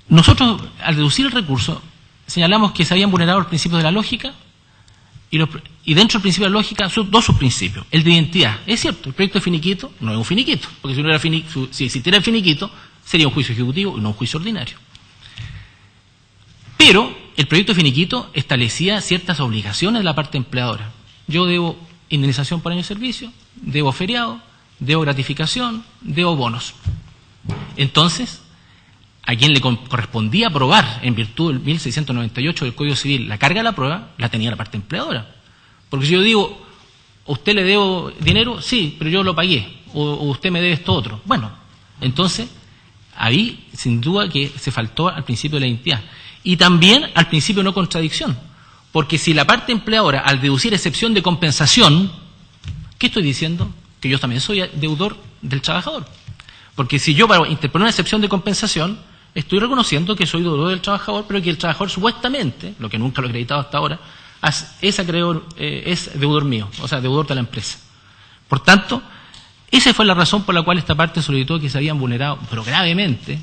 Nosotros, al deducir el recurso, señalamos que se habían vulnerado los principios de la lógica y dentro del principio de la lógica, dos subprincipios. El de identidad. Es cierto, el proyecto de finiquito no es un finiquito, porque si existiera el finiquito, sería un juicio ejecutivo y no un juicio ordinario. Pero el proyecto de finiquito establecía ciertas obligaciones de la parte empleadora. Yo debo indemnización por año de servicio, debo feriado, debo gratificación, debo bonos. Entonces, a quien le correspondía aprobar en virtud del 1698 del Código Civil la carga de la prueba, la tenía la parte empleadora. Porque si yo digo, ¿a usted le debo dinero? Sí, pero yo lo pagué. O usted me debe esto otro. Bueno, entonces, ahí sin duda que se faltó al principio de la identidad. Y también al principio de no contradicción. Porque si la parte empleadora, al deducir excepción de compensación, ¿qué estoy diciendo? Que yo también soy deudor del trabajador. Porque si yo para interponer una excepción de compensación, estoy reconociendo que soy deudor del trabajador, pero que el trabajador supuestamente, lo que nunca lo he acreditado hasta ahora, es acreedor, es deudor mío, o sea, deudor de la empresa. Por tanto, esa fue la razón por la cual esta parte solicitó que se habían vulnerado, pero gravemente,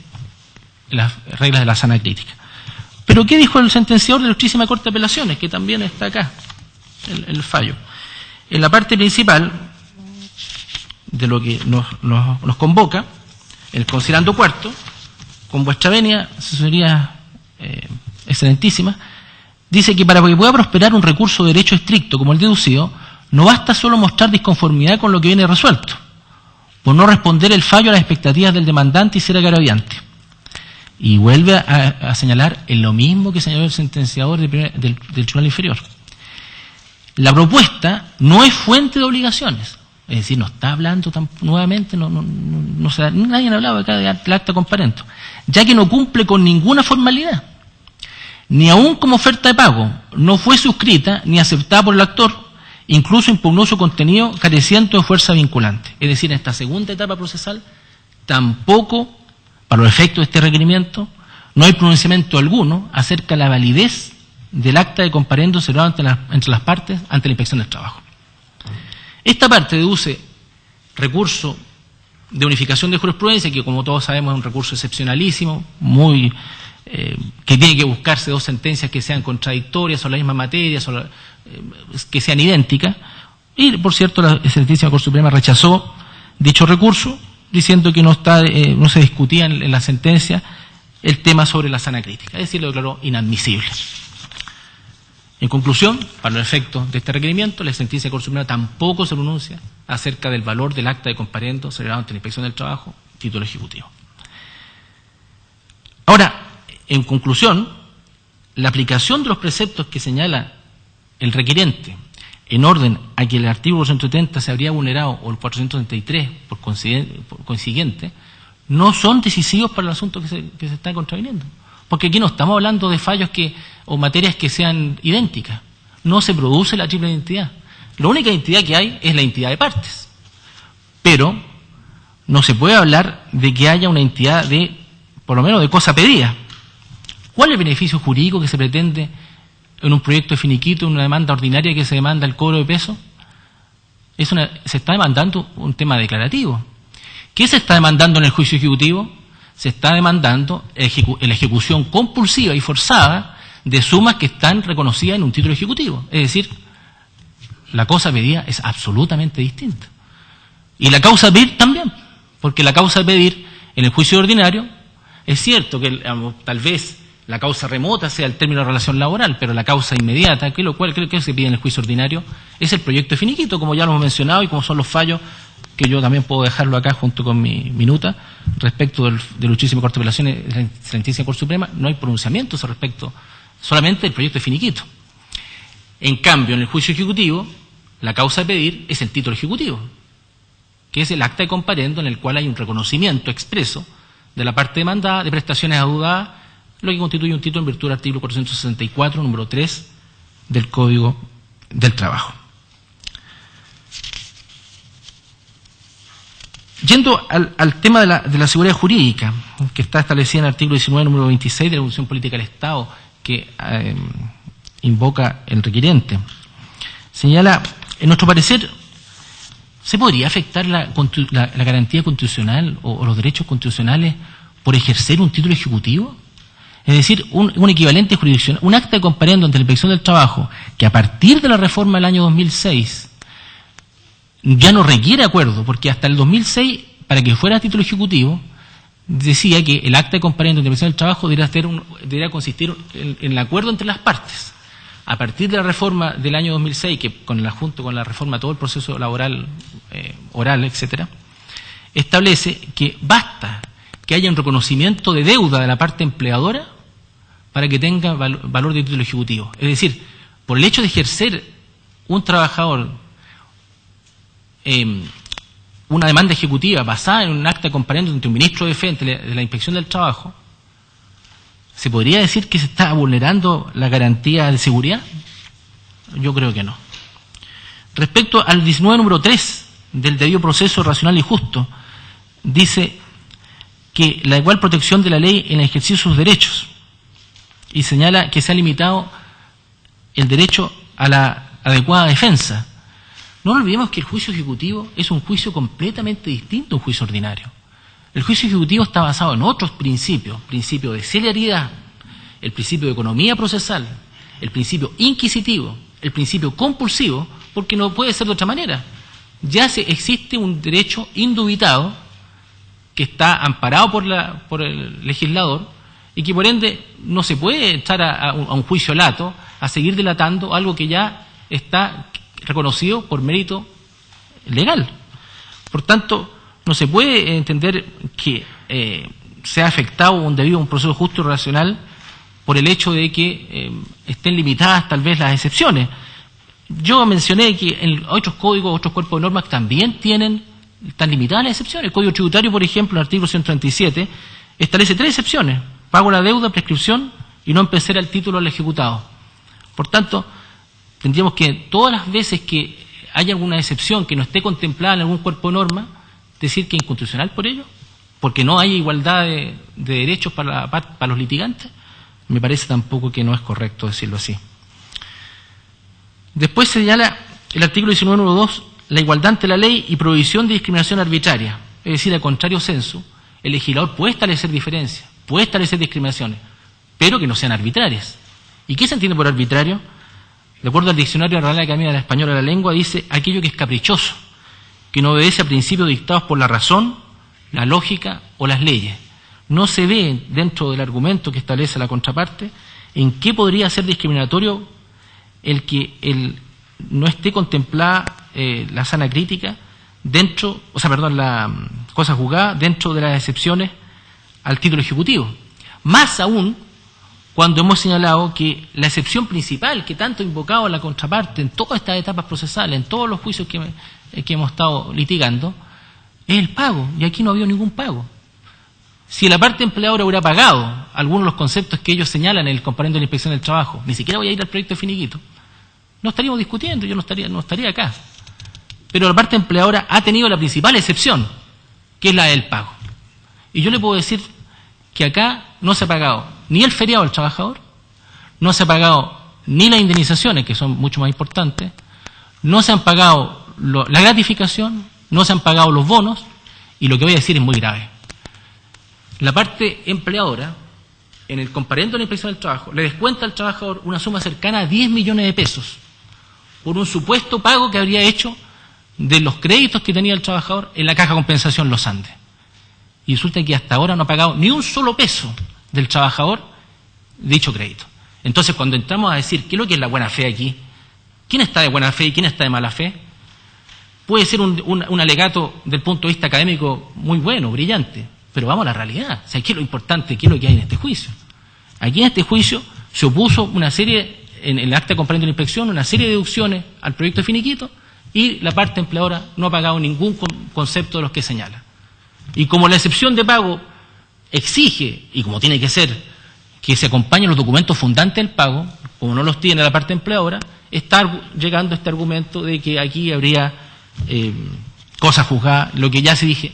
las reglas de la sana crítica. Pero ¿qué dijo el sentenciador de la Ilustrísima Corte de Apelaciones? Que también está acá, el fallo. En la parte principal de lo que nos convoca, el considerando cuarto, con vuestra venia, asesoría excelentísima, dice que para que pueda prosperar un recurso de derecho estricto como el deducido, no basta solo mostrar disconformidad con lo que viene resuelto, por no responder el fallo a las expectativas del demandante y ser agraviante. Y vuelve a señalar en lo mismo que señaló el sentenciador del Tribunal Inferior. La propuesta no es fuente de obligaciones, es decir, no está hablando nuevamente, nadie ha hablado acá del acta comparendo, ya que no cumple con ninguna formalidad, ni aun como oferta de pago, no fue suscrita ni aceptada por el actor, incluso impugnó su contenido careciendo de fuerza vinculante. Es decir, en esta segunda etapa procesal, tampoco, para los efectos de este requerimiento, no hay pronunciamiento alguno acerca de la validez del acta de comparendo celebrado entre las partes ante la Inspección del Trabajo. Esta parte deduce recurso de unificación de jurisprudencia, que como todos sabemos es un recurso excepcionalísimo, que tiene que buscarse dos sentencias que sean contradictorias sobre la misma materia, que sean idénticas, y por cierto la Excelentísima Corte Suprema rechazó dicho recurso, diciendo que no se discutía en la sentencia el tema sobre la sana crítica, es decir, lo declaró inadmisible. En conclusión, para los efectos de este requerimiento, la sentencia de Corte Suprema tampoco se pronuncia acerca del valor del acta de comparendo celebrado ante la Inspección del Trabajo, título ejecutivo. Ahora, en conclusión, la aplicación de los preceptos que señala el requerente en orden a que el artículo 470 se habría vulnerado o el 433 por consiguiente, no son decisivos para el asunto que se está contraviniendo. Porque aquí no estamos hablando de fallos o materias que sean idénticas. No se produce la triple identidad. La única identidad que hay es la identidad de partes. Pero no se puede hablar de que haya una identidad por lo menos de cosa pedida. ¿Cuál es el beneficio jurídico que se pretende en un proyecto de finiquito, en una demanda ordinaria que se demanda el cobro de peso? Se está demandando un tema declarativo. ¿Qué se está demandando en el juicio ejecutivo? Se está demandando la ejecución compulsiva y forzada de sumas que están reconocidas en un título ejecutivo. Es decir, la cosa pedida es absolutamente distinta. Y la causa de pedir también, porque la causa de pedir en el juicio ordinario, es cierto que tal vez la causa remota sea el término de relación laboral, pero la causa inmediata, que lo cual creo que se pide en el juicio ordinario, es el proyecto de finiquito, como ya lo hemos mencionado, y como son los fallos, que yo también puedo dejarlo acá junto con mi minuta, respecto del Ilustrísima Corte de Apelaciones de la Excelentísima Corte Suprema, no hay pronunciamientos al respecto, solamente el proyecto de finiquito. En cambio, en el juicio ejecutivo, la causa de pedir es el título ejecutivo, que es el acta de comparendo en el cual hay un reconocimiento expreso de la parte demandada de prestaciones adeudadas, lo que constituye un título en virtud del artículo 464, número 3 del Código del Trabajo. Yendo al tema de la seguridad jurídica, que está establecida en el artículo 19, número 26 de la Constitución Política del Estado, que invoca el requerente, señala, en nuestro parecer, ¿se podría afectar la garantía constitucional o los derechos constitucionales por ejercer un título ejecutivo? Es decir, un equivalente jurisdiccional, un acta de comparendo ante la Inspección del Trabajo, que a partir de la reforma del año 2006 ya no requiere acuerdo, porque hasta el 2006, para que fuera título ejecutivo, decía que el acta de comparendo ante la Inspección del Trabajo debería consistir en el acuerdo entre las partes. A partir de la reforma del año 2006, que junto con la reforma todo el proceso laboral, oral, etcétera, establece que basta que haya un reconocimiento de deuda de la parte empleadora para que tenga valor de título ejecutivo. Es decir, por el hecho de ejercer un trabajador una demanda ejecutiva basada en un acta de comparendo entre un ministro de defensa de la Inspección del Trabajo, ¿se podría decir que se está vulnerando la garantía de seguridad? Yo creo que no. Respecto al 19, número 3 del debido proceso racional y justo, dice que la igual protección de la ley en el ejercicio de sus derechos, y señala que se ha limitado el derecho a la adecuada defensa. No olvidemos que el juicio ejecutivo es un juicio completamente distinto a un juicio ordinario. El juicio ejecutivo está basado en otros principios, principio de celeridad, el principio de economía procesal, el principio inquisitivo, el principio compulsivo, porque no puede ser de otra manera. Ya existe un derecho indubitado que está amparado por el legislador y que por ende no se puede echar a un juicio lato a seguir dilatando algo que ya está reconocido por mérito legal. Por tanto, no se puede entender que sea afectado un proceso justo y racional por el hecho de que estén limitadas tal vez las excepciones. Yo mencioné que en otros códigos, otros cuerpos de normas también están limitadas las excepciones. El Código Tributario, por ejemplo, el artículo 137, establece 3 excepciones: pago la deuda, prescripción y no empezar al título al ejecutado. Por tanto, tendríamos que todas las veces que haya alguna excepción que no esté contemplada en algún cuerpo de norma, decir que es inconstitucional por ello, porque no hay igualdad de derechos para los litigantes. Me parece tampoco que no es correcto decirlo así. Después señala el artículo 19.2 la igualdad ante la ley y prohibición de discriminación arbitraria. Es decir, al contrario censo, el legislador puede establecer diferencias, puede establecer discriminaciones, pero que no sean arbitrarias. ¿Y qué se entiende por arbitrario? De acuerdo al diccionario de la Real Academia de la Española de la Lengua, dice aquello que es caprichoso, que no obedece a principios dictados por la razón, la lógica o las leyes. No se ve dentro del argumento que establece la contraparte en qué podría ser discriminatorio el que no esté contemplada la sana crítica la cosa juzgada dentro de las excepciones al título ejecutivo. Más aún cuando hemos señalado que la excepción principal que tanto ha invocado la contraparte en todas estas etapas procesales, en todos los juicios que hemos estado litigando, es el pago, y aquí no ha habido ningún pago. Si la parte empleadora hubiera pagado algunos de los conceptos que ellos señalan en el comparendo de la inspección del trabajo, ni siquiera voy a ir al proyecto de finiquito, no estaríamos discutiendo, yo no estaría acá. Pero la parte empleadora ha tenido la principal excepción, que es la del pago. Y yo le puedo decir que acá no se ha pagado ni el feriado al trabajador, no se ha pagado ni las indemnizaciones, que son mucho más importantes, no se han pagado la gratificación, no se han pagado los bonos, y lo que voy a decir es muy grave. La parte empleadora, en el comparendo de la inspección del trabajo, le descuenta al trabajador una suma cercana a 10 millones de pesos por un supuesto pago que habría hecho de los créditos que tenía el trabajador en la Caja de Compensación Los Andes. Y resulta que hasta ahora no ha pagado ni un solo peso del trabajador dicho crédito. Entonces, cuando entramos a decir qué es lo que es la buena fe aquí, ¿quién está de buena fe y quién está de mala fe? Puede ser un alegato del punto de vista académico muy bueno, brillante, pero vamos a la realidad. O sea, ¿qué es lo importante? ¿Qué es lo que hay en este juicio? Aquí en este juicio se opuso una serie, en el acta de comparendo de la inspección, una serie de deducciones al proyecto de finiquito, y la parte empleadora no ha pagado ningún concepto de los que señala. Y como la excepción de pago exige, y como tiene que ser, que se acompañen los documentos fundantes del pago, como no los tiene la parte empleadora, está llegando este argumento de que aquí habría cosa juzgada, lo que ya se dije,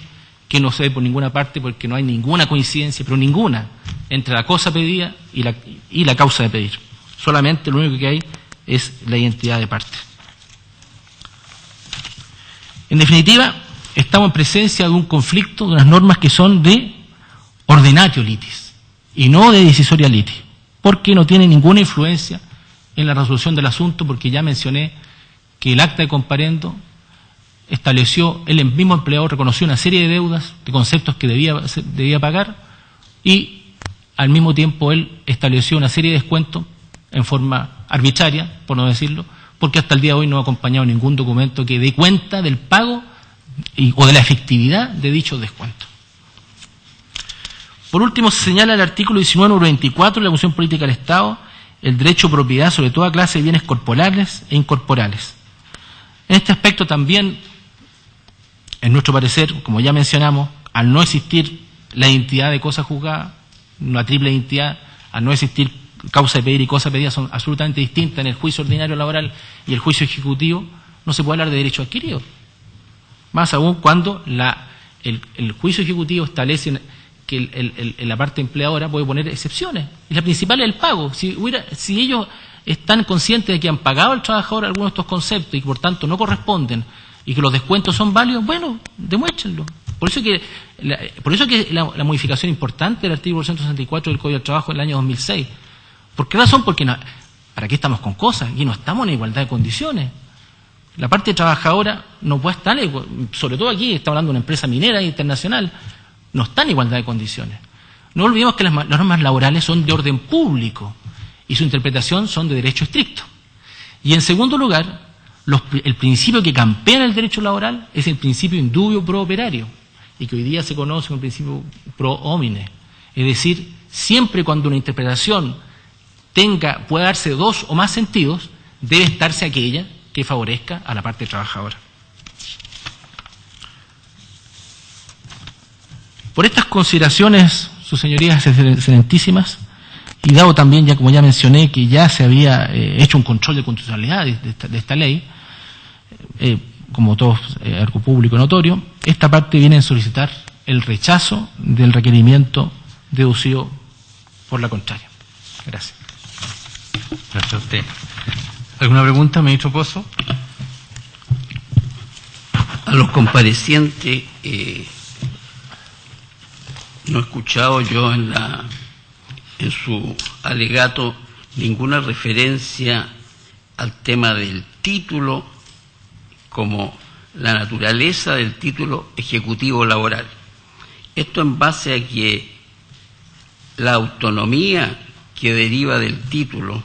que no se ve por ninguna parte porque no hay ninguna coincidencia, pero ninguna, entre la cosa pedida y la causa de pedir. Solamente lo único que hay es la identidad de parte. En definitiva, estamos en presencia de un conflicto, de unas normas que son de ordinatio litis y no de decisoria litis, porque no tiene ninguna influencia en la resolución del asunto, porque ya mencioné que el acta de comparendo estableció, el mismo empleador reconoció una serie de deudas, de conceptos que debía pagar, y al mismo tiempo él estableció una serie de descuentos en forma arbitraria, por no decirlo, porque hasta el día de hoy no ha acompañado ningún documento que dé cuenta del pago o de la efectividad de dichos descuentos. Por último, se señala el artículo 19.24 de la Constitución Política del Estado el derecho a propiedad sobre toda clase de bienes corporales e incorporales. En este aspecto también, en nuestro parecer, como ya mencionamos, al no existir la identidad de cosa juzgada, una triple identidad, al no existir causa de pedir y cosa pedida son absolutamente distintas en el juicio ordinario laboral y el juicio ejecutivo, no se puede hablar de derecho adquirido. Más aún cuando el juicio ejecutivo establece que la parte empleadora puede poner excepciones. Y la principal es el pago. Si ellos están conscientes de que han pagado al trabajador algunos de estos conceptos y que por tanto no corresponden y que los descuentos son válidos, bueno, demuéstrenlo. Por eso que la modificación importante del artículo 164 del Código del Trabajo del año 2006. ¿Por qué razón? Porque no, ¿para qué estamos con cosas? Aquí no estamos en igualdad de condiciones. La parte trabajadora no puede estar, sobre todo aquí, estamos hablando de una empresa minera internacional, no está en igualdad de condiciones. No olvidemos que las normas laborales son de orden público y su interpretación son de derecho estricto. Y en segundo lugar, el principio que campea en el derecho laboral es el principio indubio pro operario y que hoy día se conoce como el principio pro homine. Es decir, siempre cuando una interpretación pueda darse dos o más sentidos, debe estarse aquella que favorezca a la parte trabajadora. Por estas consideraciones, sus señorías excelentísimas, y dado también, ya como ya mencioné, que ya se había hecho un control de constitucionalidad de esta ley, como todo algo público notorio, esta parte viene a solicitar el rechazo del requerimiento deducido por la contraria. Gracias. Gracias a usted. ¿Alguna pregunta, ministro Pozo? A los comparecientes, no he escuchado yo en su alegato ninguna referencia al tema del título como la naturaleza del título ejecutivo laboral. Esto en base a que la autonomía que deriva del título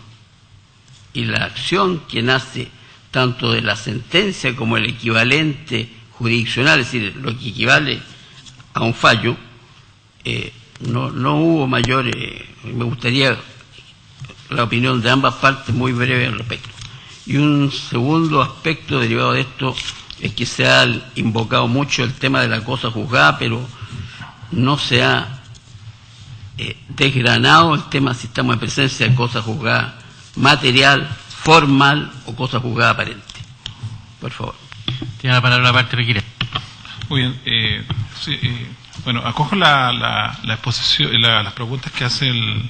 y la acción que nace tanto de la sentencia como el equivalente jurisdiccional, es decir, lo que equivale a un fallo, no hubo mayor, me gustaría la opinión de ambas partes muy breve al respecto. Y un segundo aspecto derivado de esto es que se ha invocado mucho el tema de la cosa juzgada, pero no se ha desgranado el tema si estamos en presencia de cosa juzgada material, formal o cosa juzgada aparente. Por favor. Tiene la palabra la parte requerente. Muy bien. Bueno, acojo la exposición, las preguntas que hace el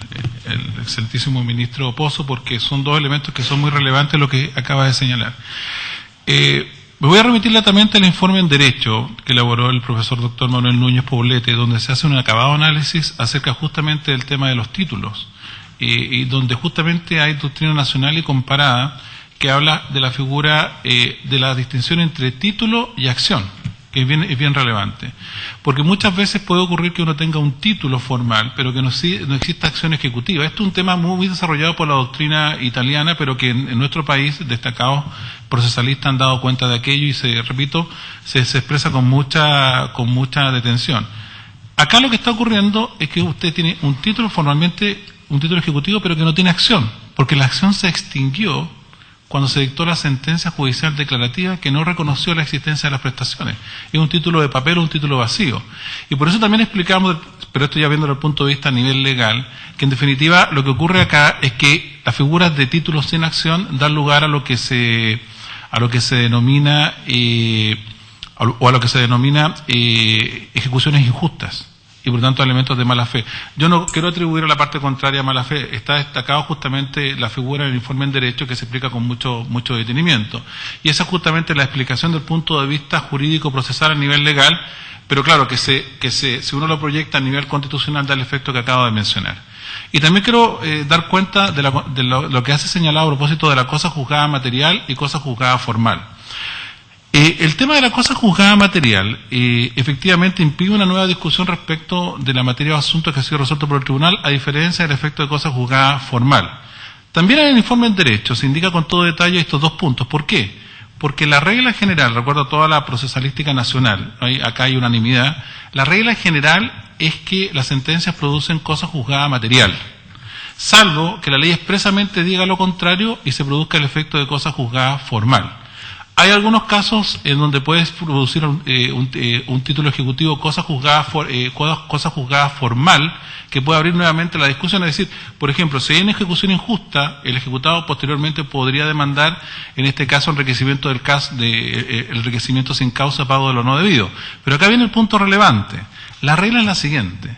excelentísimo ministro Pozo, porque son dos elementos que son muy relevantes lo que acaba de señalar. Me voy a remitir latamente al informe en Derecho que elaboró el profesor doctor Manuel Núñez Poblete, donde se hace un acabado análisis acerca justamente del tema de los títulos, y donde justamente hay doctrina nacional y comparada que habla de la figura de la distinción entre título y acción, que es bien relevante. Porque muchas veces puede ocurrir que uno tenga un título formal, pero que no exista acción ejecutiva. Esto es un tema muy desarrollado por la doctrina italiana, pero que en nuestro país destacados procesalistas han dado cuenta de aquello y se expresa con mucha detención. Acá lo que está ocurriendo es que usted tiene un título formalmente, un título ejecutivo, pero que no tiene acción, porque la acción se extinguió cuando se dictó la sentencia judicial declarativa que no reconoció la existencia de las prestaciones. Es un título de papel o un título vacío. Y por eso también explicamos, pero esto ya viéndolo desde el punto de vista a nivel legal, que en definitiva lo que ocurre acá es que las figuras de títulos sin acción dan lugar a lo que se denomina ejecuciones injustas, y por tanto elementos de mala fe. Yo no quiero atribuir a la parte contraria a mala fe. Está destacado justamente la figura en el informe en Derecho que se explica con mucho detenimiento. Y esa es justamente la explicación del punto de vista jurídico procesal a nivel legal, pero claro, que si uno lo proyecta a nivel constitucional da el efecto que acabo de mencionar. Y también quiero dar cuenta de lo que hace señalado a propósito de la cosa juzgada material y cosa juzgada formal. El tema de la cosa juzgada material efectivamente impide una nueva discusión respecto de la materia de asuntos que ha sido resuelto por el tribunal, a diferencia del efecto de cosa juzgada formal. También en el informe en Derecho se indica con todo detalle estos dos puntos. ¿Por qué? Porque la regla general, recuerdo toda la procesalística nacional, acá hay unanimidad, la regla general es que las sentencias producen cosa juzgada material, salvo que la ley expresamente diga lo contrario y se produzca el efecto de cosa juzgada formal. Hay algunos casos en donde puedes producir un título ejecutivo cosa juzgada formal que puede abrir nuevamente la discusión. Es decir, por ejemplo, si hay una ejecución injusta, el ejecutado posteriormente podría demandar, en este caso, el enriquecimiento el enriquecimiento sin causa, pago de lo no debido. Pero acá viene el punto relevante. La regla es la siguiente: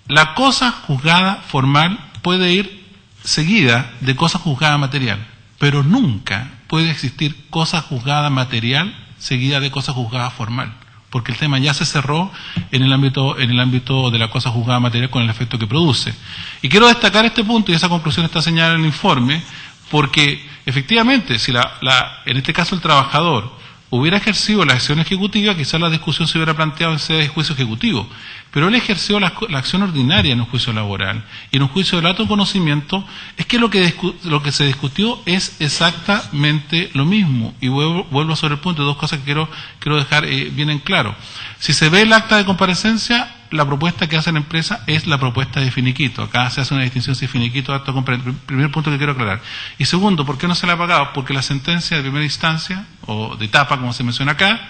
la cosa juzgada formal puede ir seguida de cosa juzgada material, pero nunca puede existir cosa juzgada material seguida de cosa juzgada formal, porque el tema ya se cerró en el ámbito de la cosa juzgada material con el efecto que produce. Y quiero destacar este punto, y esa conclusión está señalada en el informe, porque efectivamente, si en este caso el trabajador hubiera ejercido la acción ejecutiva, quizás la discusión se hubiera planteado en sede de juicio ejecutivo, pero él ejerció la acción ordinaria en un juicio laboral, y en un juicio de alto conocimiento es que lo que se discutió es exactamente lo mismo. Y vuelvo sobre el punto, dos cosas que quiero dejar bien en claro. Si se ve el acta de comparecencia, la propuesta que hace la empresa es la propuesta de finiquito. Acá se hace una distinción si finiquito o acta de comparecencia. Primer punto que quiero aclarar. Y segundo, ¿por qué no se le ha pagado? Porque la sentencia de primera instancia, o de etapa, como se menciona acá,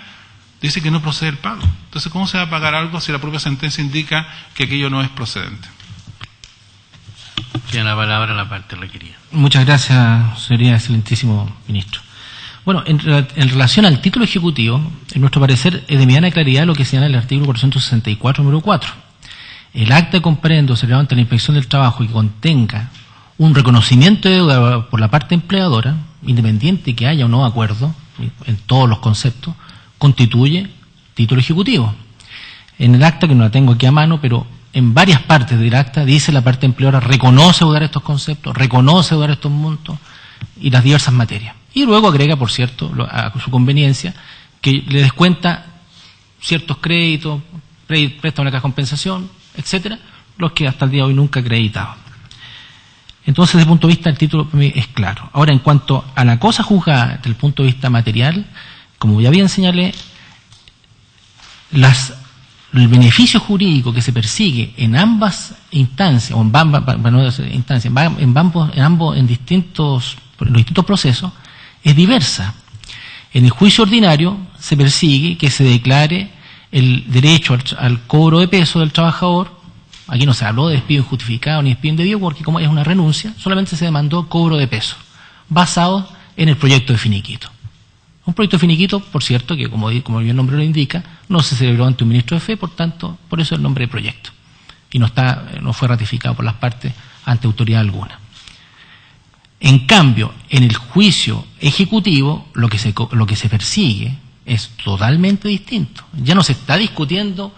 dice que no procede el pago. Entonces, ¿cómo se va a pagar algo si la propia sentencia indica que aquello no es procedente? Tiene la palabra la parte requerida. Muchas gracias, señoría, excelentísimo ministro. Bueno, en relación al título ejecutivo, en nuestro parecer es de mediana claridad lo que señala el artículo 464, número 4. El acta de comparendo celebrado ante la Inspección del Trabajo y que contenga un reconocimiento de deuda por la parte empleadora, independiente que haya o no acuerdo, en todos los conceptos, constituye título ejecutivo. En el acta, que no la tengo aquí a mano, pero en varias partes del acta dice la parte empleadora reconoce deudar estos conceptos, reconoce deudar estos montos y las diversas materias. Y luego agrega, por cierto, a su conveniencia, que le descuenta ciertos créditos, préstamos de la compensación, etcétera, los que hasta el día de hoy nunca acreditaba. Entonces, desde el punto de vista del título, para mí es claro. Ahora, en cuanto a la cosa juzgada desde el punto de vista material, como ya bien señalé, el beneficio jurídico que se persigue en ambas instancias, o en distintos procesos, es diversa. En el juicio ordinario se persigue que se declare el derecho al cobro de peso del trabajador. Aquí no se habló de despido injustificado ni despido indebido, porque como es una renuncia, solamente se demandó cobro de peso, basado en el proyecto de finiquito. Un proyecto de finiquito, por cierto, que como bien el nombre lo indica, no se celebró ante un ministro de fe, por tanto, por eso el nombre de proyecto. Y no fue ratificado por las partes ante autoridad alguna. En cambio, en el juicio ejecutivo, lo que se persigue es totalmente distinto. Ya no se está discutiendo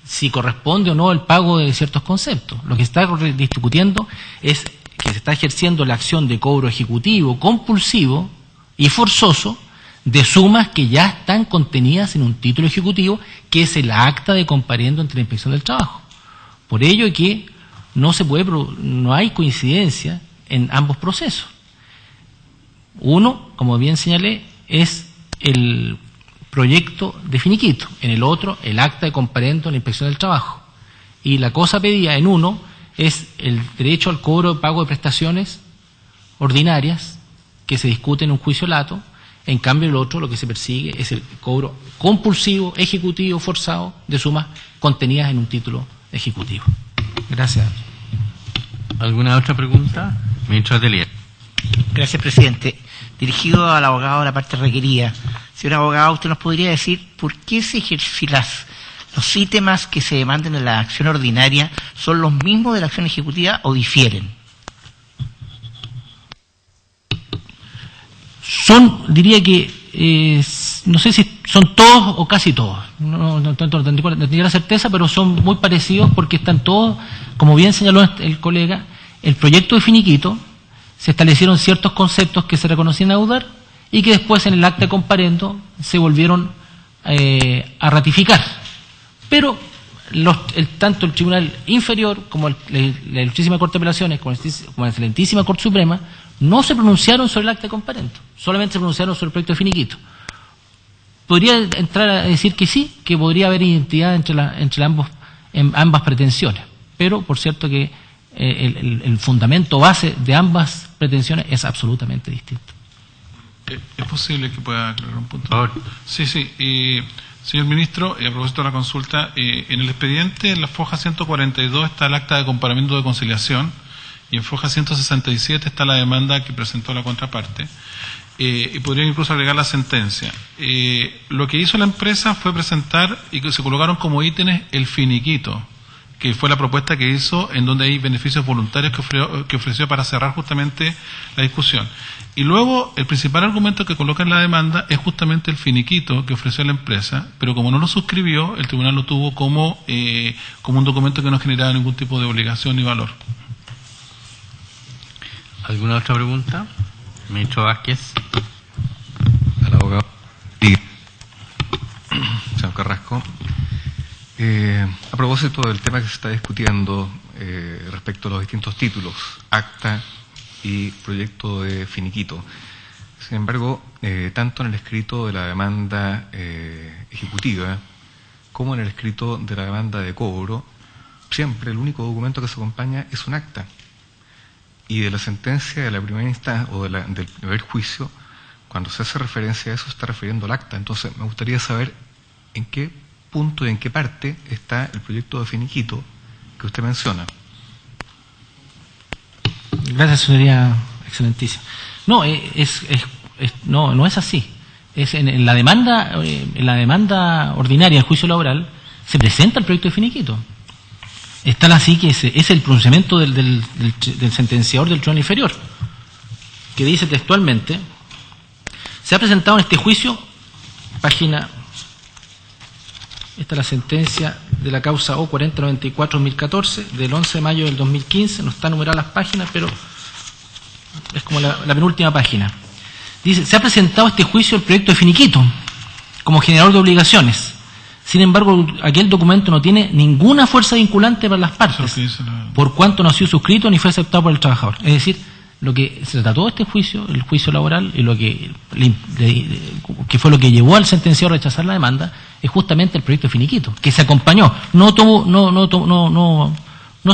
si corresponde o no el pago de ciertos conceptos. Lo que se está discutiendo es que se está ejerciendo la acción de cobro ejecutivo, compulsivo y forzoso de sumas que ya están contenidas en un título ejecutivo, que es el acta de comparendo ante la Inspección del Trabajo. Por ello que no hay coincidencia en ambos procesos. Uno, como bien señalé, es el proyecto de finiquito, en el otro el acta de comparendo en la Inspección del Trabajo. Y la cosa pedida en uno es el derecho al cobro de pago de prestaciones ordinarias que se discute en un juicio lato. En cambio, el otro, lo que se persigue es el cobro compulsivo, ejecutivo, forzado de sumas contenidas en un título ejecutivo. Gracias. ¿Alguna otra pregunta? Ministro Atelier. Gracias, presidente. Dirigido al abogado de la parte requerida. Señor abogado, ¿usted nos podría decir por qué los ítems que se demanden en la acción ordinaria son los mismos de la acción ejecutiva o difieren? Diría que, no sé si son todos o casi todos. No tendría la certeza, pero son muy parecidos porque están todos, como bien señaló el colega, el proyecto de finiquito, se establecieron ciertos conceptos que se reconocían a deudar y que después en el acta de comparendo se volvieron a ratificar. Pero tanto el Tribunal Inferior como la Ilustrísima Corte de Apelaciones, como la Excelentísima Corte Suprema, no se pronunciaron sobre el acta de comparendo, solamente se pronunciaron sobre el proyecto de finiquito. Podría entrar a decir que sí, que podría haber identidad entre ambas pretensiones, pero por cierto que el fundamento base de ambas pretensiones es absolutamente distinto. ¿Es posible que pueda aclarar un punto? Sí. Señor ministro, a propósito de la consulta, en el expediente, en la foja 142 está el acta de comparamiento de conciliación y en foja 167 está la demanda que presentó la contraparte. Y podrían incluso agregar la sentencia. Lo que hizo la empresa fue presentar y que se colocaron como ítems el finiquito. que fue la propuesta que hizo, en donde hay beneficios voluntarios que ofreció para cerrar justamente la discusión. Y luego, el principal argumento que coloca en la demanda es justamente el finiquito que ofreció la empresa, pero como no lo suscribió, el tribunal lo tuvo como un documento que no generaba ningún tipo de obligación ni valor. ¿Alguna otra pregunta? Ministro Vázquez. Al abogado. Señor Carrasco. A propósito del tema que se está discutiendo respecto a los distintos títulos, acta y proyecto de finiquito. Sin embargo, tanto en el escrito de la demanda ejecutiva como en el escrito de la demanda de cobro, siempre el único documento que se acompaña es un acta. Y de la sentencia de la primera instancia o del primer juicio, cuando se hace referencia a eso, se está refiriendo al acta. Entonces, me gustaría saber en qué punto y en qué parte está el proyecto de finiquito que usted menciona. Gracias, señoría excelentísima. No, no es así. Es en la demanda ordinaria del juicio laboral se presenta el proyecto de finiquito. Está así que es el pronunciamiento del sentenciador del tribunal inferior, que dice textualmente: se ha presentado en este juicio, página, esta es la sentencia de la causa O 4094-2014 del 11 de mayo del 2015, no están numeradas las páginas, pero es como la penúltima página. Dice: se ha presentado este juicio el proyecto de finiquito como generador de obligaciones. Sin embargo, aquel documento no tiene ninguna fuerza vinculante para las partes, por cuanto no ha sido suscrito ni fue aceptado por el trabajador. Es decir, lo que se trató de este juicio, el juicio laboral, y lo que fue lo que llevó al sentenciado a rechazar la demanda, es justamente el proyecto de finiquito, que se acompañó, no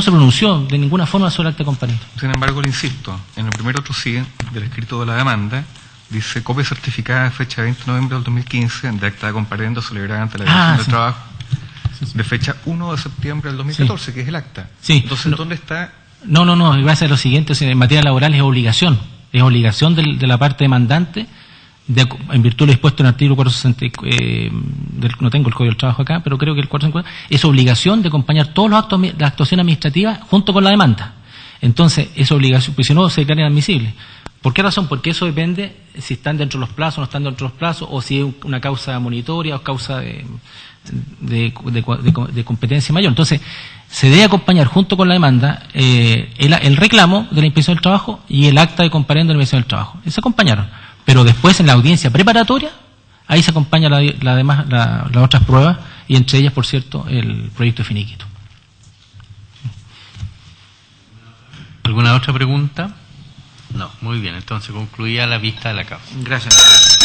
se pronunció de ninguna forma sobre el acta de acompañamiento. Sin embargo, le insisto, en el primer trocido del escrito de la demanda, dice: copia certificada de fecha 20 de noviembre del 2015 de acta de comparendo celebrada ante la Dirección del Trabajo de fecha 1 de septiembre del 2014, que es el acta. Sí. Entonces, ¿dónde está? No, gracias a lo siguiente, en materia laboral es obligación de la parte demandante, en virtud de lo dispuesto en el artículo 460, no tengo el Código del Trabajo acá, pero creo que el 450, es obligación de acompañar todos los actos de actuación administrativa junto con la demanda. Entonces, es obligación, pues si no, se declara inadmisible. ¿Por qué razón? Porque eso depende si están dentro de los plazos o no están dentro de los plazos, o si es una causa monitoria o causa de competencia mayor. Entonces, se debe acompañar junto con la demanda el reclamo de la Inspección del Trabajo y el acta de comparendo de la Inspección del Trabajo. Se acompañaron. Pero después, en la audiencia preparatoria, ahí se acompaña las otras pruebas, y entre ellas, por cierto, el proyecto de finiquito. ¿Alguna otra pregunta? No, muy bien, entonces concluía la vista de la causa. Gracias.